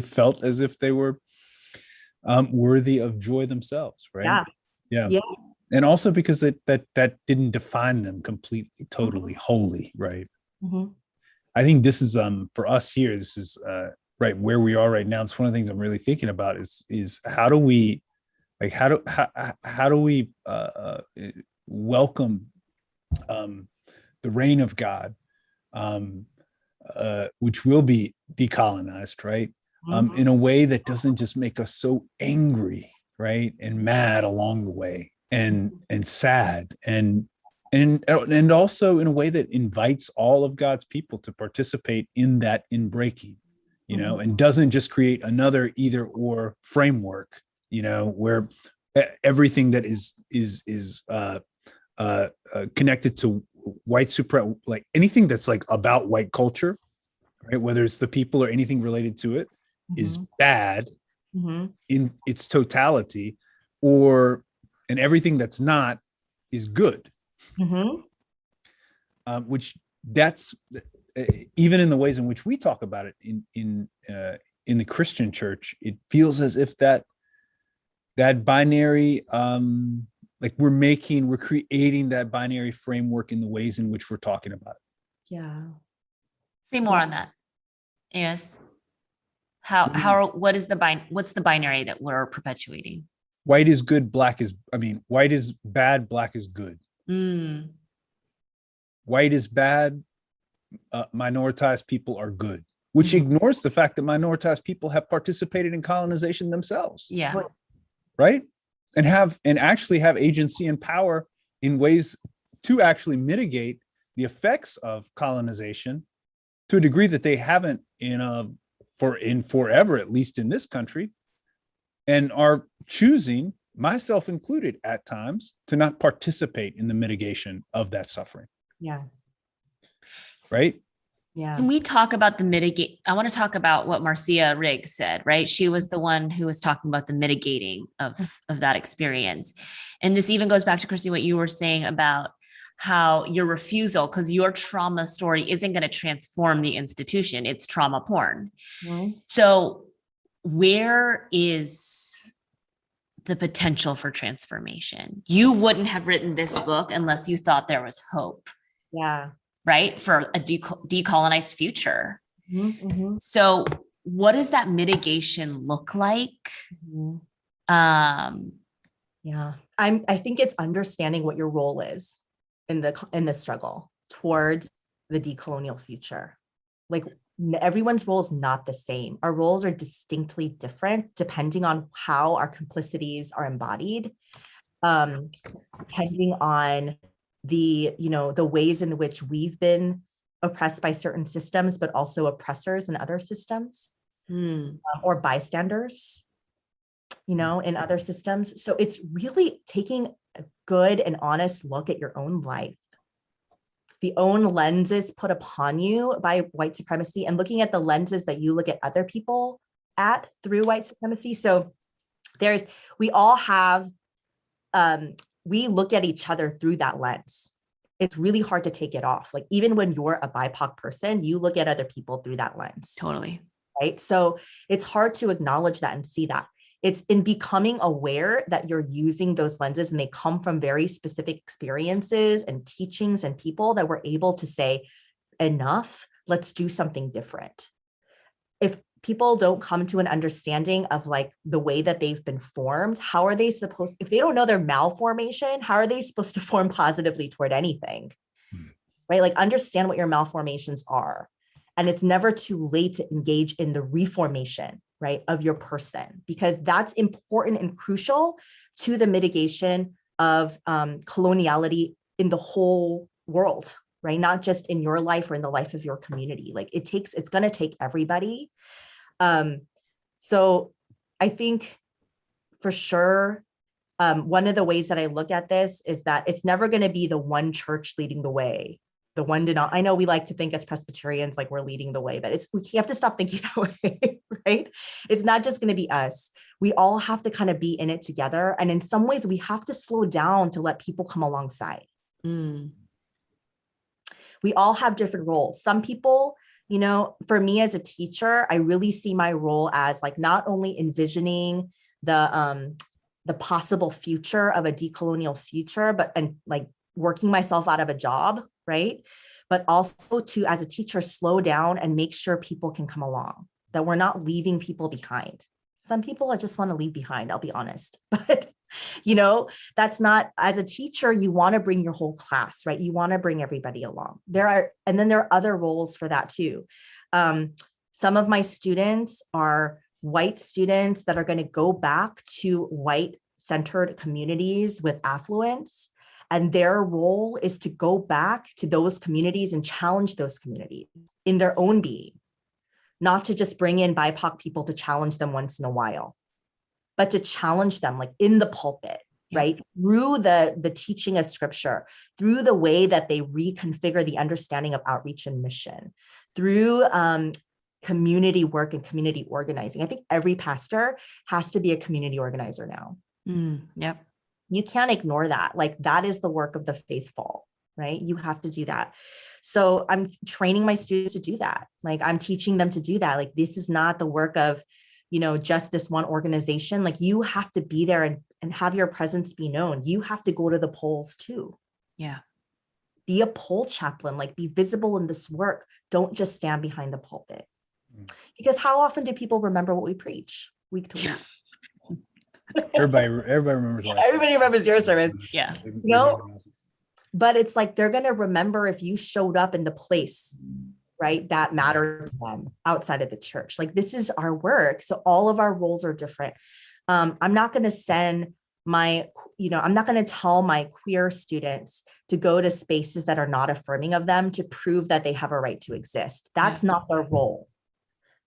Speaker 2: felt as if they were worthy of joy themselves, right? Yeah. And also because that didn't define them completely, totally, wholly, right? I think this is for us here, this is right where we are right now. It's one of the things I'm really thinking about is how do we welcome the reign of God, which will be decolonized, right? In a way that doesn't just make us so angry, right, and mad along the way, and sad, and also in a way that invites all of God's people to participate in that inbreaking, and doesn't just create another either or framework, where everything that is connected to white supremacy, like anything that's like about white culture, right, whether it's the people or anything related to it, is bad in its totality, and everything that's not is good. Which that's even in the ways in which we talk about it in the Christian church, it feels as if that binary, like we're creating that binary framework in the ways in which we're talking about it.
Speaker 3: Yeah.
Speaker 1: Say more on that. Yes. What's the binary that we're perpetuating?
Speaker 2: White is good, white is bad, black is good. White is bad, minoritized people are good. which
Speaker 1: Mhm.
Speaker 2: ignores the fact that minoritized people have participated in colonization themselves,
Speaker 1: Yeah.
Speaker 2: right? And actually have agency and power in ways to actually mitigate the effects of colonization to a degree that they haven't in forever, at least in this country, and are choosing, myself included at times, to not participate in the mitigation of that suffering.
Speaker 3: Yeah.
Speaker 2: Right?
Speaker 3: Yeah.
Speaker 1: Can we talk about the mitigate? I want to talk about what Marcia Riggs said, right? She was the one who was talking about the mitigating of that experience. And this even goes back to, Christine, what you were saying about how your refusal, because your trauma story isn't going to transform the institution, it's trauma porn.
Speaker 3: Mhm.
Speaker 1: So where is the potential for transformation? You wouldn't have written this book unless you thought there was hope,
Speaker 3: Yeah.
Speaker 1: right? For a decolonized future.
Speaker 3: Mhm, mhm,
Speaker 1: So what does that mitigation look like?
Speaker 3: mhm.
Speaker 1: Um,
Speaker 3: Yeah. I think it's understanding what your role is in the struggle towards the decolonial future. Like everyone's role is not the same. Our roles are distinctly different depending on how our complicities are embodied, depending on the ways in which we've been oppressed by certain systems, but also oppressors in other systems, or bystanders, in other systems. So it's really taking a good and honest look at your own life, the own lenses put upon you by white supremacy, and looking at the lenses that you look at other people at through white supremacy. So we all have, we look at each other through that lens. It's really hard to take it off. Like even when you're a BIPOC person, you look at other people through that lens.
Speaker 1: totally.
Speaker 3: Right? So it's hard to acknowledge that and see that. It's in becoming aware that you're using those lenses and they come from very specific experiences and teachings and people that we're able to say, enough, let's do something different. If people don't come to an understanding of like the way that they've been formed, how are they supposed, if they don't know their malformation, how are they supposed to form positively toward anything? Right? Like understand what your malformations are. And it's never too late to engage in the reformation, right, of your person, because that's important and crucial to the mitigation of coloniality in the whole world, right? Not just in your life or in the life of your community. Like it's going to take everybody. So I think for sure, one of the ways that I look at this is that it's never going to be the one church leading the way. The one did not. I know we like to think as Presbyterians like we're leading the way, but we have to stop thinking that way, right? It's not just going to be us. We all have to kind of be in it together. And in some ways, we have to slow down to let people come alongside. We all have different roles. Some people, for me as a teacher, I really see my role as like not only envisioning the possible future of a decolonial future, and like working myself out of a job, right? But also to, as a teacher, slow down and make sure people can come along, that we're not leaving people behind. Some people I just want to leave behind, I'll be honest. But, that's not, as a teacher, you want to bring your whole class, right? You want to bring everybody along. And then there are other roles for that too. Some of my students are white students that are going to go back to white-centered communities with affluence. And their role is to go back to those communities and challenge those communities in their own being, not to just bring in BIPOC people to challenge them once in a while, but to challenge them like in the pulpit, right? Through the teaching of scripture, through the way that they reconfigure the understanding of outreach and mission, through community work and community organizing. I think every pastor has to be a community organizer now.
Speaker 1: Yep.
Speaker 3: You can't ignore that. Like that is the work of the faithful, right? You have to do that. So I'm training my students to do that. Like I'm teaching them to do that. Like this is not the work of, just this one organization. Like you have to be there and have your presence be known. You have to go to the polls too.
Speaker 1: Yeah.
Speaker 3: Be a poll chaplain, like be visible in this work. Don't just stand behind the pulpit. Because how often do people remember what we preach week to week?
Speaker 2: Everybody remembers.
Speaker 3: Everybody remembers your service.
Speaker 1: Yeah.
Speaker 3: But it's like they're going to remember if you showed up in the place right, that matter to them outside of the church. Like, this is our work. So all of our roles are different. I'm not going to send I'm not going to tell my queer students to go to spaces that are not affirming of them to prove that they have a right to exist. That's not their role.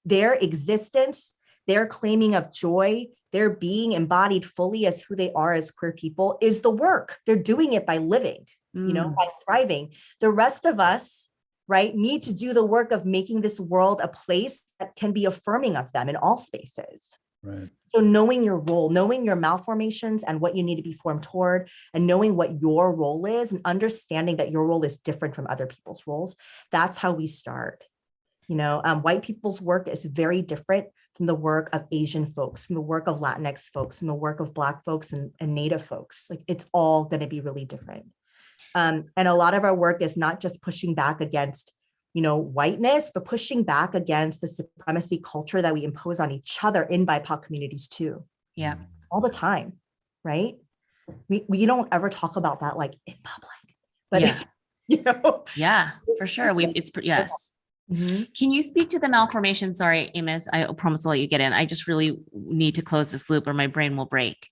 Speaker 3: Their existence, their claiming of joy, their being embodied fully as who they are as queer people is the work. They're doing it by living, by thriving. The rest of us, right, need to do the work of making this world a place that can be affirming of them in all spaces.
Speaker 2: Right.
Speaker 3: So knowing your role, knowing your malformations and what you need to be formed toward, and knowing what your role is and understanding that your role is different from other people's roles, that's how we start. White people's work is very different from the work of Asian folks, from the work of Latinx folks, from the work of Black folks and Native folks. Like, it's all going to be really different. And a lot of our work is not just pushing back against whiteness, but pushing back against the supremacy culture that we impose on each other in BIPOC communities too.
Speaker 1: Yeah.
Speaker 3: All the time, right? We don't ever talk about that like in public, but it's,
Speaker 1: Yeah, for sure. Yes.
Speaker 3: Mm-hmm.
Speaker 1: Can you speak to the malformation? Sorry, Amos, I promise I'll let you get in. I just really need to close this loop or my brain will break.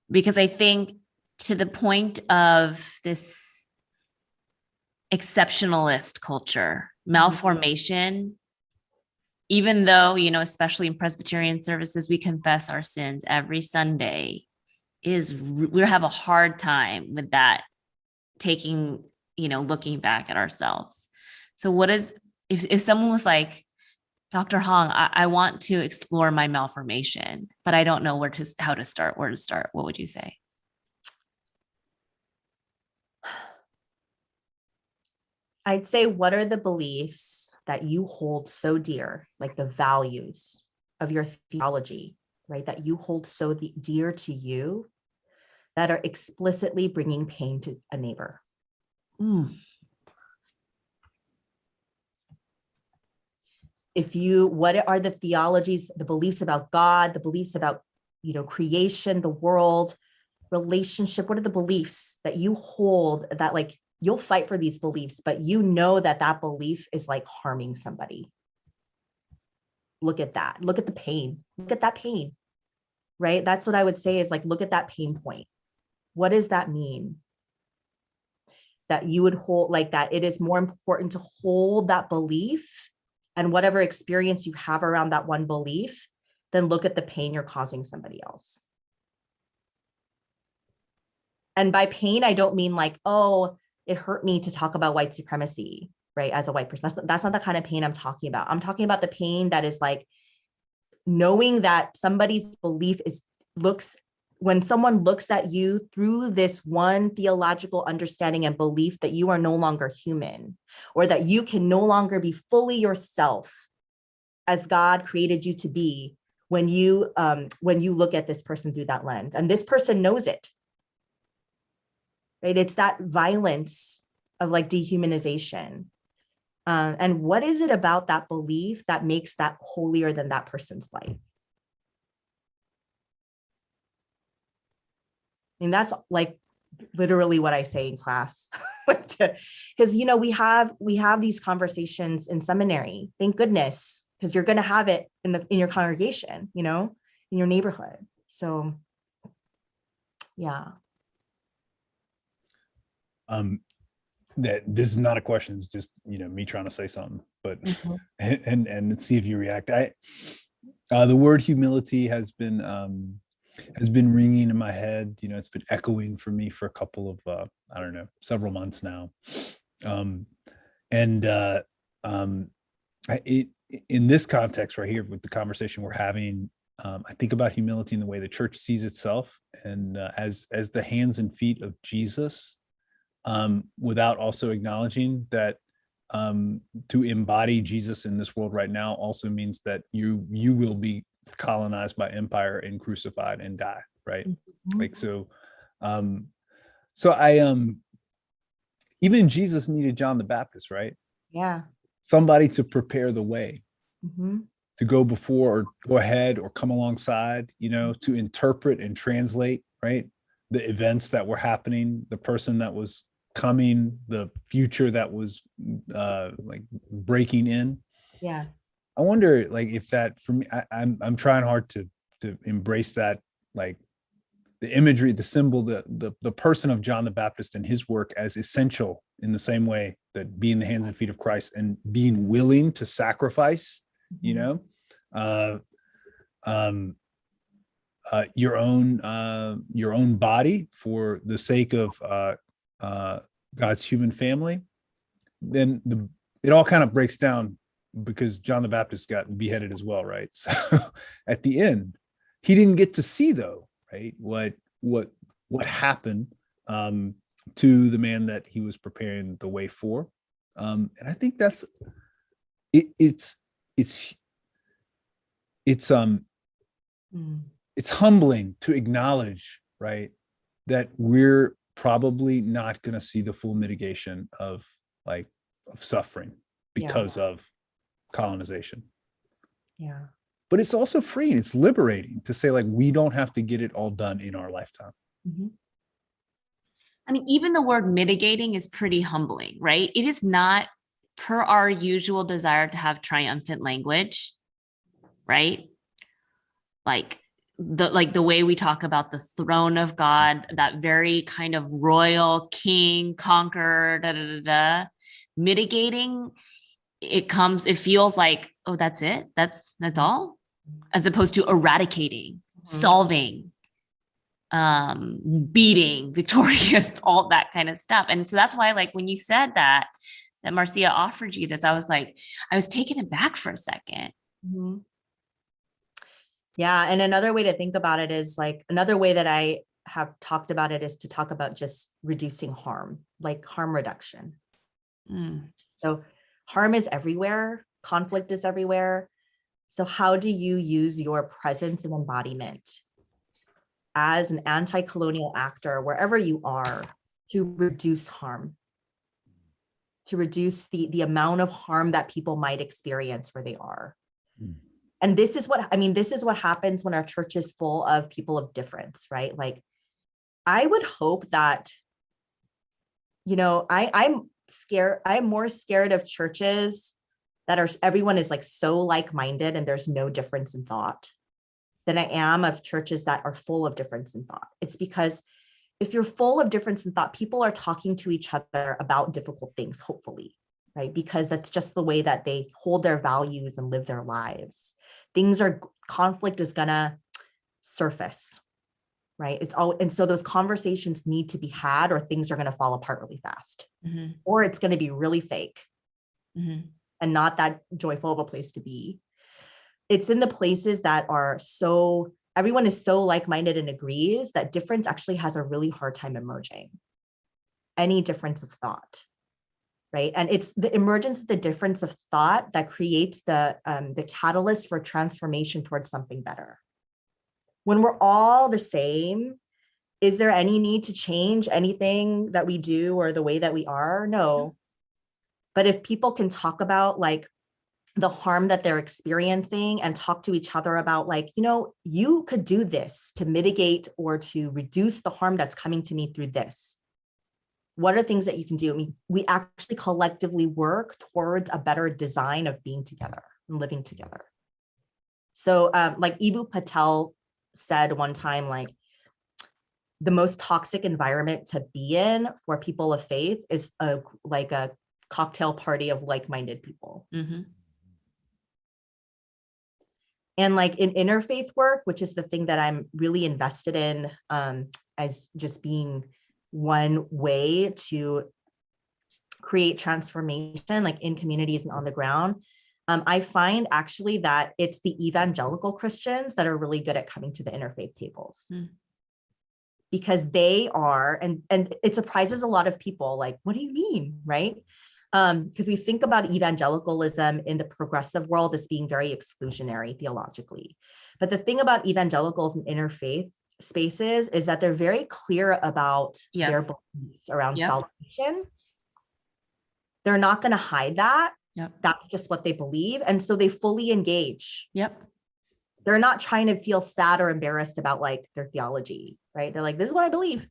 Speaker 1: Because I think to the point of this exceptionalist culture, malformation, even though, especially in Presbyterian services, we confess our sins every Sunday, we have a hard time with that, looking back at ourselves. So what is, if someone was like, Dr. Hong, I want to explore my malformation, but I don't know where to start, what would you say?
Speaker 3: I'd say, what are the beliefs that you hold so dear, like the values of your theology, right? That you hold so dear to you that are explicitly bringing pain to a neighbor. What are the theologies, the beliefs about God, the beliefs about, creation, the world, relationship? What are the beliefs that you hold that, like, you'll fight for these beliefs, but that belief is like harming somebody? Look at that. Look at the pain. Look at that pain, right? That's what I would say is, like, look at that pain point. What does that mean? That you would hold, like, that it is more important to hold that belief and whatever experience you have around that one belief than look at the pain you're causing somebody else. And by pain, I don't mean like, oh, it hurt me to talk about white supremacy, right? As a white person, that's not the kind of pain I'm talking about. I'm talking about the pain that is like knowing that somebody's belief when someone looks at you through this one theological understanding and belief that you are no longer human, or that you can no longer be fully yourself as God created you to be when you look at this person through that lens, and this person knows it. Right? It's that violence of like dehumanization. And what is it about that belief that makes that holier than that person's life? And that's like literally what I say in class. Because we have these conversations in seminary. Thank goodness, because you're going to have it in your congregation, in your neighborhood. So yeah.
Speaker 2: That this is not a question, it's just me trying to say something, but and see if you react. The word humility has been ringing in my head. It's been echoing for me for a couple of several months now. In this context right here with the conversation we're having, I think about humility in the way the church sees itself, and as the hands and feet of Jesus. Without also acknowledging that to embody Jesus in this world right now also means that you will be colonized by empire and crucified and die, right? Mm-hmm. Like so I even Jesus needed John the Baptist, right?
Speaker 3: Yeah.
Speaker 2: Somebody to prepare the way,
Speaker 3: mm-hmm.
Speaker 2: to go before or go ahead or come alongside, to interpret and translate, right? The events that were happening, the person that was coming, the future that was like breaking in.
Speaker 3: Yeah.
Speaker 2: I wonder, like, if that, for me, I'm trying hard to embrace that, like the imagery, the symbol, the person of John the Baptist and his work as essential in the same way that being the hands and feet of Christ and being willing to sacrifice, you know, your own body for the sake of God's human family. Then it all kind of breaks down, because John the Baptist got beheaded as well, right? So at the end, he didn't get to see, though, right, what happened to the man that he was preparing the way for. And I think that's it's humbling to acknowledge, right, that we're probably not going to see the full mitigation of suffering because of colonization.
Speaker 3: Yeah.
Speaker 2: But it's also freeing. It's liberating to say, like, we don't have to get it all done in our lifetime.
Speaker 3: Mm-hmm.
Speaker 1: I mean, even the word mitigating is pretty humbling, right? It is not per our usual desire to have triumphant language, right? Like the way we talk about the throne of God, that very kind of royal king, conqueror, da da da da. Mitigating, it feels like, oh, that's it, that's all, as opposed to eradicating, solving, beating, victorious, all that kind of stuff. And so that's why, like, when you said that Marcia offered you this, I was taken aback for a second.
Speaker 3: Mm-hmm. Yeah. And another way to think about it is, like, another way that I have talked about it is to talk about just reducing harm, like harm reduction. So harm is everywhere. Conflict is everywhere. So how do you use your presence and embodiment as an anti-colonial actor, wherever you are, to reduce harm, to reduce the amount of harm that people might experience where they are? And this is what happens when our church is full of people of difference, right? Like, I would hope that, I'm more scared of churches that everyone is like so like-minded and there's no difference in thought, than I am of churches that are full of difference in thought. It's because if you're full of difference in thought, people are talking to each other about difficult things, hopefully, right? Because that's just the way that they hold their values and live their lives. Conflict is gonna surface, right? And so those conversations need to be had, or things are gonna fall apart really fast, or it's gonna be really fake and not that joyful of a place to be. It's in the places that are everyone is so like-minded and agrees, that difference actually has a really hard time emerging. Any difference of thought, right? And it's the emergence of the difference of thought that creates the catalyst for transformation towards something better. When we're all the same, is there any need to change anything that we do or the way that we are? No. But if people can talk about, like, the harm that they're experiencing and talk to each other about, like, you could do this to mitigate or to reduce the harm that's coming to me through this. What are things that you can do? I mean, we actually collectively work towards a better design of being together and living together. So like Ibu Patel said one time, like, the most toxic environment to be in for people of faith is a cocktail party of like-minded people. And like in interfaith work, which is the thing that I'm really invested in, as just being one way to create transformation, like in communities and on the ground, I find actually that it's the evangelical Christians that are really good at coming to the interfaith tables. Because they are, and it surprises a lot of people, like, what do you mean, right? Because we think about evangelicalism in the progressive world as being very exclusionary theologically. But the thing about evangelicals and interfaith spaces is that they're very clear about their beliefs around salvation. They're not going to hide that. That's just what they believe. And so they fully engage. They're not trying to feel sad or embarrassed about, like, their theology, right? They're like, this is what I believe.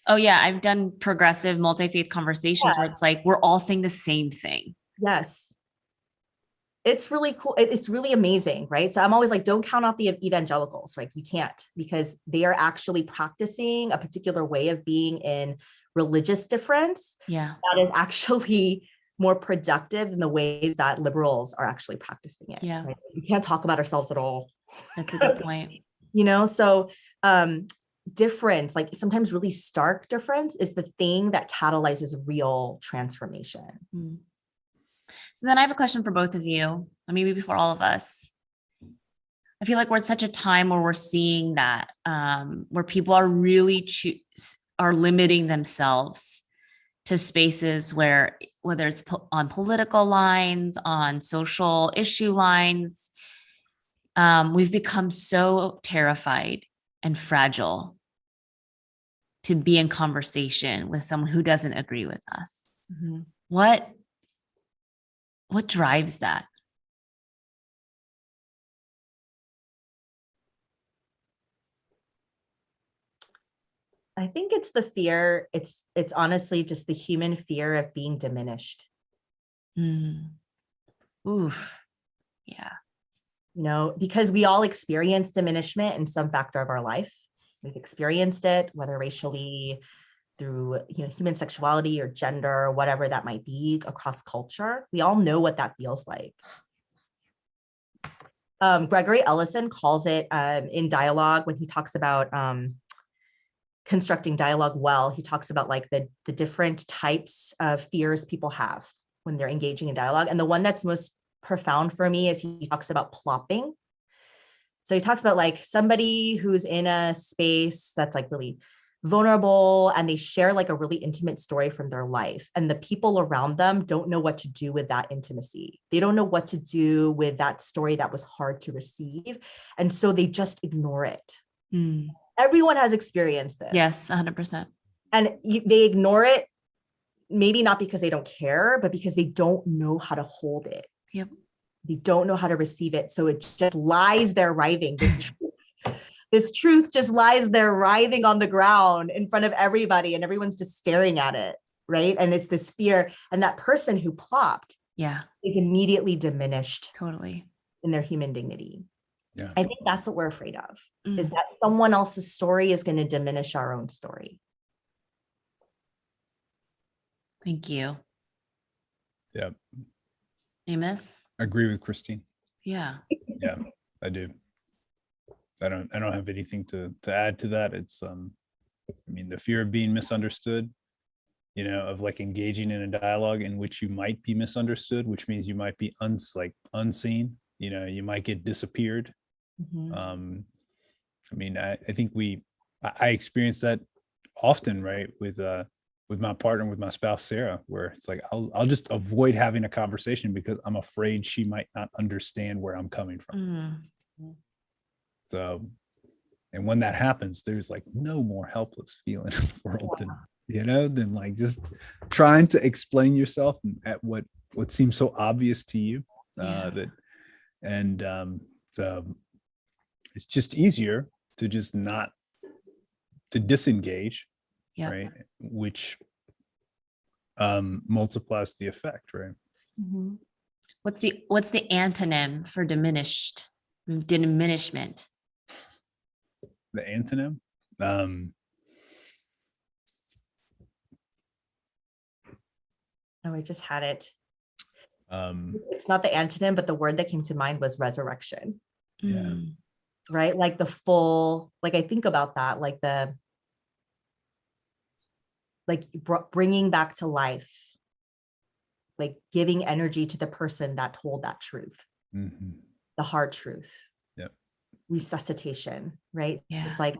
Speaker 1: Oh yeah, I've done progressive multi-faith conversations where it's like we're all saying the same thing.
Speaker 3: Yes. It's really cool. It's really amazing, right? So I'm always like, don't count out the evangelicals, right? You can't, because they are actually practicing a particular way of being in religious difference
Speaker 1: Yeah.
Speaker 3: that is actually more productive than the ways that liberals are actually practicing it.
Speaker 1: Yeah.
Speaker 3: Right? We can't talk about ourselves at all.
Speaker 1: That's a good point.
Speaker 3: So difference, like sometimes really stark difference, is the thing that catalyzes real transformation.
Speaker 1: Hmm. So then I have a question for both of you, or maybe before all of us. I feel like we're at such a time where we're seeing that, where people are really are limiting themselves to spaces where, whether it's on political lines, on social issue lines, we've become so terrified and fragile to be in conversation with someone who doesn't agree with us.
Speaker 3: Mm-hmm.
Speaker 1: What drives that?
Speaker 3: I think it's the fear. It's honestly just the human fear of being diminished.
Speaker 1: Mm. Oof. Yeah.
Speaker 3: Because we all experience diminishment in some factor of our life. We've experienced it, whether racially, through human sexuality or gender, whatever that might be across culture. We all know what that feels like. Gregory Ellison calls it in dialogue, when he talks about constructing dialogue well, he talks about like the different types of fears people have when they're engaging in dialogue. And the one that's most profound for me is he talks about plopping. So he talks about like somebody who's in a space that's like really vulnerable, and they share like a really intimate story from their life, and the people around them don't know what to do with that intimacy. They don't know what to do with that story that was hard to receive, and so they just ignore it. Everyone has experienced this.
Speaker 1: Yes, 100%.
Speaker 3: And they ignore it, maybe not because they don't care, but because they don't know how to hold it.
Speaker 1: Yep.
Speaker 3: They don't know how to receive it. So it just lies there writhing. This truth just lies there writhing on the ground in front of everybody, and everyone's just staring at it, right? And it's this fear. And that person who plopped is immediately diminished
Speaker 1: Totally
Speaker 3: in their human dignity.
Speaker 2: Yeah.
Speaker 3: I think that's what we're afraid of, is that someone else's story is going to diminish our own story.
Speaker 1: Thank you.
Speaker 2: Yeah.
Speaker 1: Amos?
Speaker 2: I agree with Christine.
Speaker 1: Yeah.
Speaker 2: Yeah, I do. I don't have anything to add to that. It's I mean, the fear of being misunderstood, of like engaging in a dialogue in which you might be misunderstood, which means you might be unseen, you might get disappeared.
Speaker 3: Mm-hmm.
Speaker 2: I mean, I think I experience that often, right? With my partner, with my spouse, Sarah, where it's like, I'll just avoid having a conversation because I'm afraid she might not understand where I'm coming from. So, and when that happens, there's like no more helpless feeling in the world than like just trying to explain yourself at what seems so obvious to you. So it's just easier to just not to disengage, right? Which multiplies the effect, right?
Speaker 1: Mm-hmm. What's the antonym for diminishment?
Speaker 2: The antonym?
Speaker 3: I just had it. It's not the antonym, but the word that came to mind was resurrection.
Speaker 2: Yeah.
Speaker 3: Right? Like the full, like I think about that, like bringing back to life, like giving energy to the person that told that truth, the hard truth.
Speaker 2: Yep.
Speaker 3: Resuscitation, right?
Speaker 1: Yeah.
Speaker 3: It's like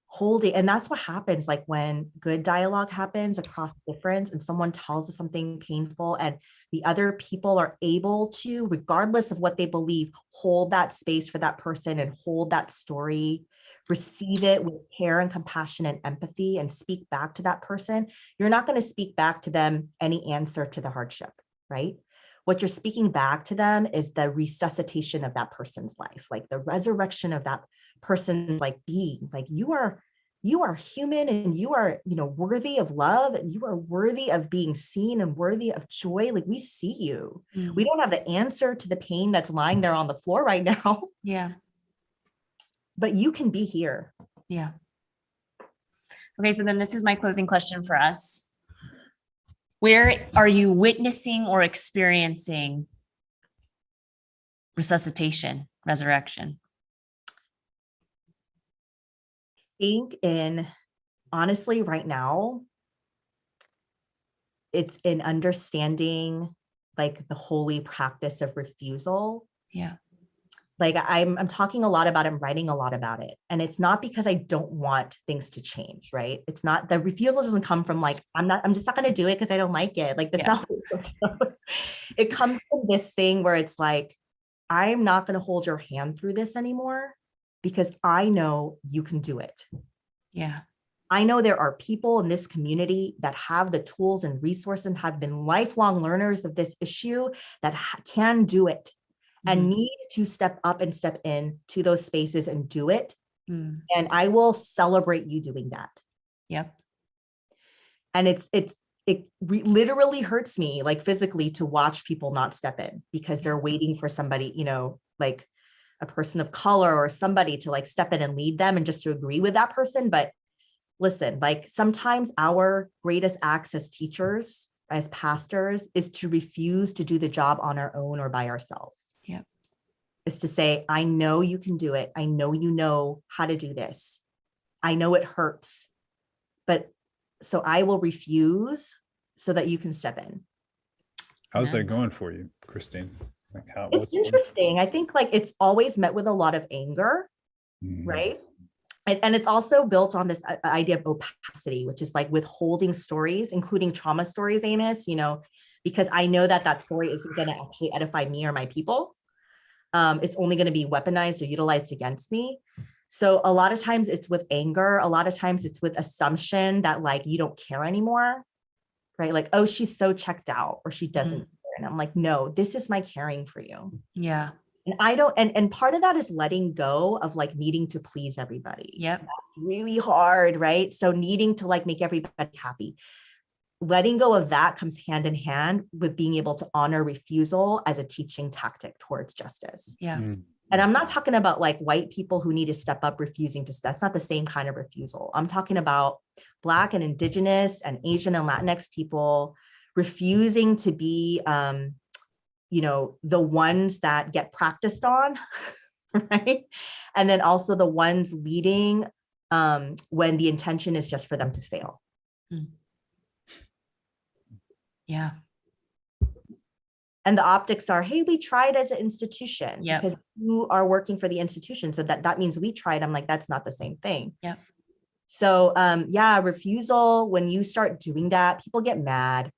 Speaker 3: holding, and that's what happens like when good dialogue happens across difference and someone tells us something painful, and the other people are able to, regardless of what they believe, hold that space for that person and hold that story, receive it with care and compassion and empathy, and speak back to that person. You're not going to speak back to them any answer to the hardship, right? What you're speaking back to them is the resuscitation of that person's life, like the resurrection of that person's like being, like you are you are human and you are, worthy of love and you are worthy of being seen and worthy of joy. Like we see you. We don't have the answer to the pain that's lying there on the floor right now.
Speaker 1: Yeah.
Speaker 3: But you can be here.
Speaker 1: Yeah. Okay. So then this is my closing question for us. Where are you witnessing or experiencing resuscitation, resurrection?
Speaker 3: Think honestly, right now, it's in understanding like the holy practice of refusal.
Speaker 1: Yeah.
Speaker 3: Like I'm talking a lot about it, I'm writing a lot about it. And it's not because I don't want things to change, right? It's not, the refusal doesn't come from like, I'm just not going to do it because I don't like it. Like that's not it comes from this thing where it's like, I'm not going to hold your hand through this anymore because I know you can do it.
Speaker 1: Yeah.
Speaker 3: I know there are people in this community that have the tools and resources and have been lifelong learners of this issue that can do it and need to step up and step in to those spaces and do it. And I will celebrate you doing that.
Speaker 1: Yep.
Speaker 3: And it literally hurts me like physically to watch people not step in because they're waiting for somebody, like a person of color or somebody to like step in and lead them and just to agree with that person. But listen, like sometimes our greatest acts as teachers, as pastors, is to refuse to do the job on our own or by ourselves.
Speaker 1: Yeah.
Speaker 3: Is to say, I know you can do it. I know you know how to do this. I know it hurts, but so I will refuse so that you can step in.
Speaker 2: How's that going for you, Christine? Like
Speaker 3: it's interesting. I think like it's always met with a lot of anger, right? And it's also built on this idea of opacity, which is like withholding stories, including trauma stories, Amos, because I know that story isn't going to actually edify me or my people. It's only going to be weaponized or utilized against me. So a lot of times it's with anger. A lot of times it's with assumption that like, you don't care anymore, right? Like, oh, she's so checked out or she doesn't care. And I'm like, no, this is my caring for you.
Speaker 1: Yeah.
Speaker 3: And I don't, and part of that is letting go of like needing to please everybody.
Speaker 1: Yep.
Speaker 3: That's really hard, right? So needing to like make everybody happy. Letting go of that comes hand in hand with being able to honor refusal as a teaching tactic towards justice.
Speaker 1: Yeah.
Speaker 3: And I'm not talking about like white people who need to step up, refusing to, that's not the same kind of refusal. I'm talking about Black and Indigenous and Asian and Latinx people refusing to be, the ones that get practiced on, right? And then also the ones leading when the intention is just for them to fail.
Speaker 1: Yeah.
Speaker 3: And the optics are, hey, we tried as an institution because you are working for the institution. So that means we tried. I'm like, that's not the same thing.
Speaker 1: Yep.
Speaker 3: So refusal, when you start doing that, people get mad.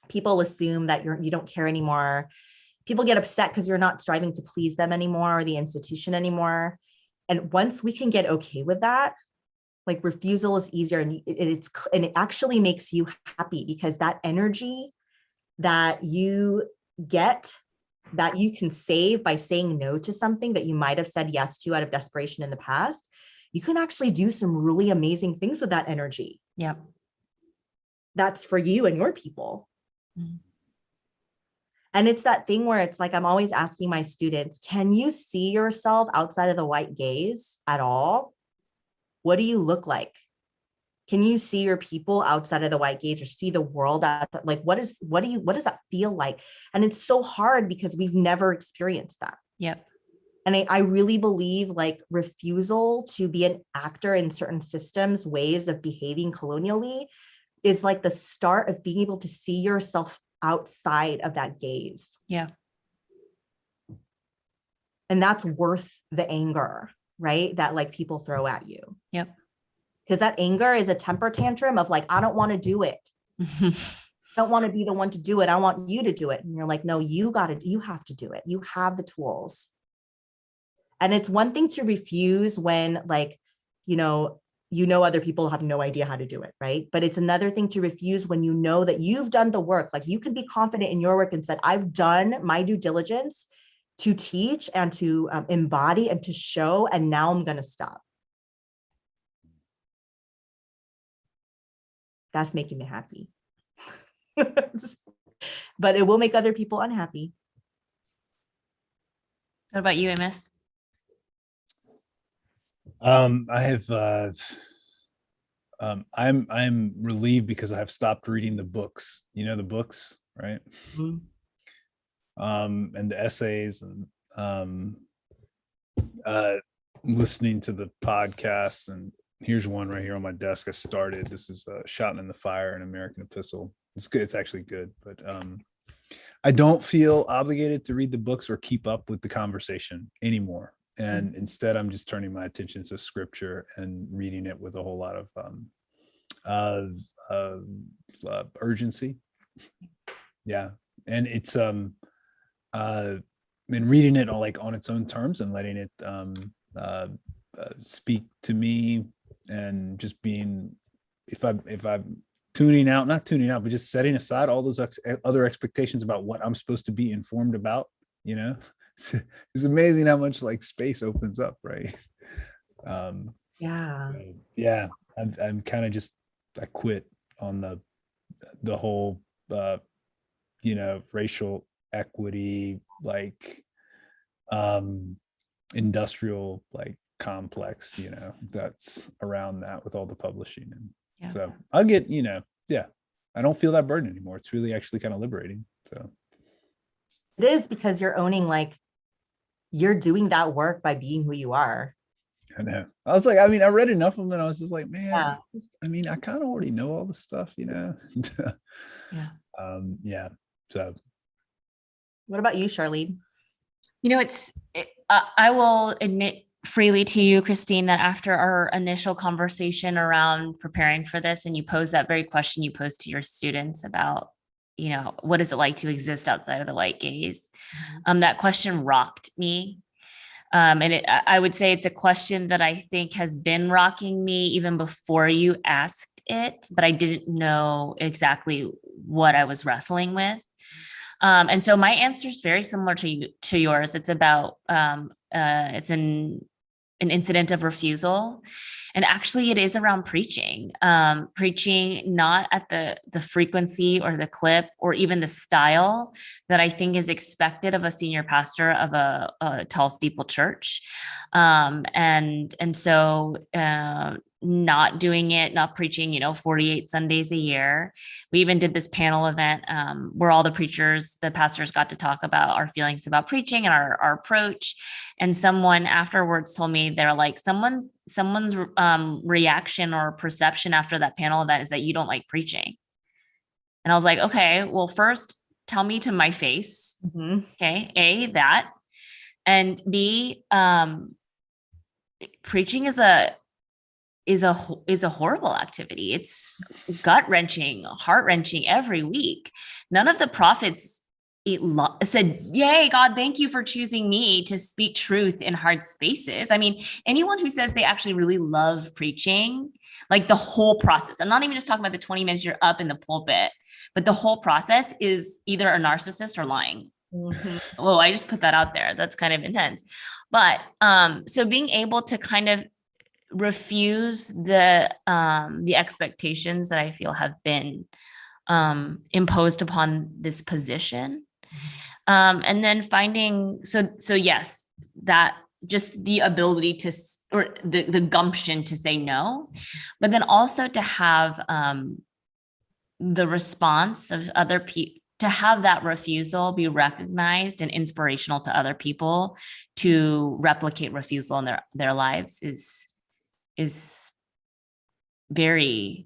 Speaker 3: People assume that you don't care anymore. People get upset because you're not striving to please them anymore or the institution anymore. And once we can get okay with that, like refusal is easier and it actually makes you happy because that energy that you get, that you can save by saying no to something that you might have said yes to out of desperation in the past, you can actually do some really amazing things with that energy.
Speaker 1: Yeah.
Speaker 3: That's for you and your people. And it's that thing where it's like, I'm always asking my students, can you see yourself outside of the white gaze at all? What do you look like? Can you see your people outside of the white gaze or see the world like, what does that feel like? And it's so hard because we've never experienced that.
Speaker 1: Yep.
Speaker 3: And I really believe like refusal to be an actor in certain systems, ways of behaving colonially is like the start of being able to see yourself outside of that gaze.
Speaker 1: Yeah.
Speaker 3: And that's worth the anger, right? That like people throw at you.
Speaker 1: Yep.
Speaker 3: Because that anger is a temper tantrum of like, I don't want to do it. I don't want to be the one to do it. I want you to do it. And you're like, no, you have to do it. You have the tools. And it's one thing to refuse when like, other people have no idea how to do it, right? But it's another thing to refuse when you know that you've done the work. Like you can be confident in your work and said, I've done my due diligence to teach and to embody and to show, and now I'm going to stop. That's making me happy. But it will make other people unhappy.
Speaker 1: What about you, Amos?
Speaker 2: I have I'm relieved because I have stopped reading the books, the books, right?
Speaker 3: Mhm.
Speaker 2: And the essays, and listening to the podcasts. And here's one right here on my desk. I started. This is Shouting in the Fire, an American Epistle. It's good. It's actually good, but I don't feel obligated to read the books or keep up with the conversation anymore. And instead, I'm just turning my attention to scripture and reading it with a whole lot of urgency. Yeah. And it's and reading it like on its own terms and letting it speak to me, and just being, if I'm tuning out, not tuning out, but just setting aside all those other expectations about what I'm supposed to be informed about, it's amazing how much like space opens up, right?
Speaker 3: Yeah.
Speaker 2: Yeah, I'm kind of just, I quit on the whole racial equity, like industrial like complex, that's around that with all the publishing. And
Speaker 1: Yeah.
Speaker 2: so I'll get, I don't feel that burden anymore. It's really actually kind of liberating. So
Speaker 3: It is, because you're owning, like, you're doing that work by being who you are.
Speaker 2: I know. I was like, I read enough of them and I was just like, man,
Speaker 3: Yeah.
Speaker 2: I kind of already know all the stuff,
Speaker 1: Yeah.
Speaker 2: Yeah. So
Speaker 3: What about you, Charlene?
Speaker 1: I will admit freely to you, Christine, that after our initial conversation around preparing for this, and you posed that very question you posed to your students about, what is it like to exist outside of the white gaze? That question rocked me. And I would say it's a question that I think has been rocking me even before you asked it, but I didn't know exactly what I was wrestling with. And so my answer is very similar to yours. It's about it's an incident of refusal, and actually it is around preaching. Preaching not at the frequency or the clip or even the style that I think is expected of a senior pastor of a tall steeple church, and so not doing it, not preaching, 48 Sundays a year. We even did this panel event where all the pastors got to talk about our feelings about preaching and our approach. And someone afterwards told me, they're like, someone's reaction or perception after that panel event is that you don't like preaching. And I was like, okay, well, first tell me to my face. Okay. A, that, and B, preaching is a horrible activity. It's gut-wrenching, heart-wrenching every week. None of the prophets said, yay, God, thank you for choosing me to speak truth in hard spaces. Anyone who says they actually really love preaching, like the whole process, I'm not even just talking about the 20 minutes you're up in the pulpit, but the whole process is either a narcissist or lying. Oh, I just put that out there. That's kind of intense. But so being able to kind of refuse the expectations that I feel have been imposed upon this position, and then finding so yes, that just the ability to, or the gumption to say no, but then also to have the response of other people, to have that refusal be recognized and inspirational to other people to replicate refusal in their lives is very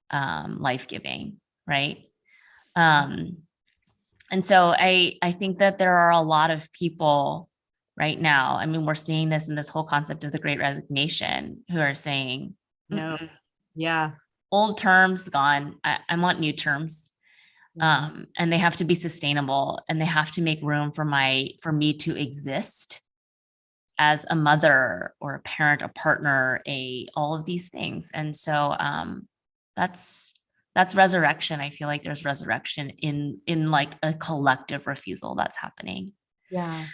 Speaker 1: life-giving, right? And so I think that there are a lot of people right now, we're seeing this in this whole concept of the Great Resignation, who are saying,
Speaker 3: no, yeah,
Speaker 1: old terms gone, I want new terms. And they have to be sustainable, and they have to make room for me to exist as a mother or a parent, a partner, all of these things. And so that's resurrection. I feel like there's resurrection in like a collective refusal that's happening.
Speaker 3: Yeah.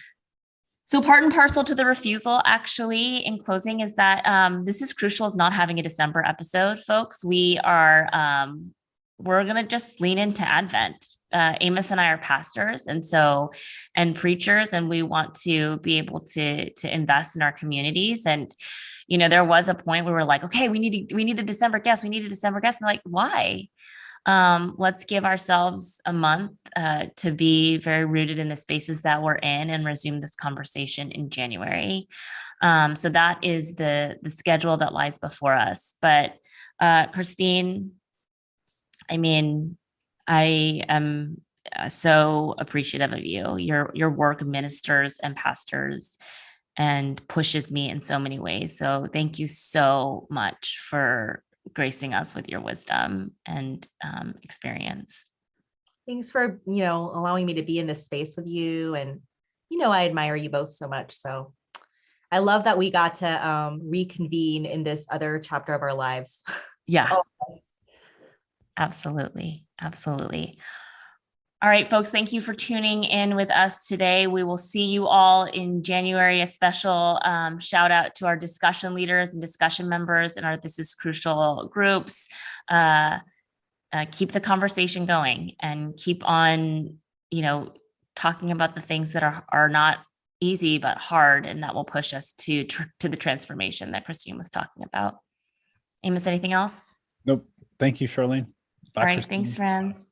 Speaker 1: So part and parcel to the refusal, actually, in closing, is that This Is Crucial is not having a December episode, folks. We're gonna just lean into Advent. Amos and I are pastors and preachers, and we want to be able to invest in our communities. And there was a point where we're like, okay, we need a December guest. We need a December guest. And like, why? Let's give ourselves a month to be very rooted in the spaces that we're in and resume this conversation in January. So that is the schedule that lies before us. But Christine, I mean, I am so appreciative of you. Your work ministers and pastors and pushes me in so many ways. So thank you so much for gracing us with your wisdom and experience.
Speaker 3: Thanks for, allowing me to be in this space with you. And, I admire you both so much. So I love that we got to reconvene in this other chapter of our lives.
Speaker 1: Yeah,
Speaker 3: Oh,
Speaker 1: absolutely. Absolutely. All right, folks, thank you for tuning in with us today. We will see you all in January. A special shout out to our discussion leaders and discussion members in our This Is Crucial groups. Keep the conversation going and keep on, talking about the things that are not easy, but hard, and that will push us to the transformation that Christine was talking about. Amos, anything else?
Speaker 2: Nope. Thank you, Charlene. Bye,
Speaker 1: All right,
Speaker 2: Christine.
Speaker 1: thanks, friends.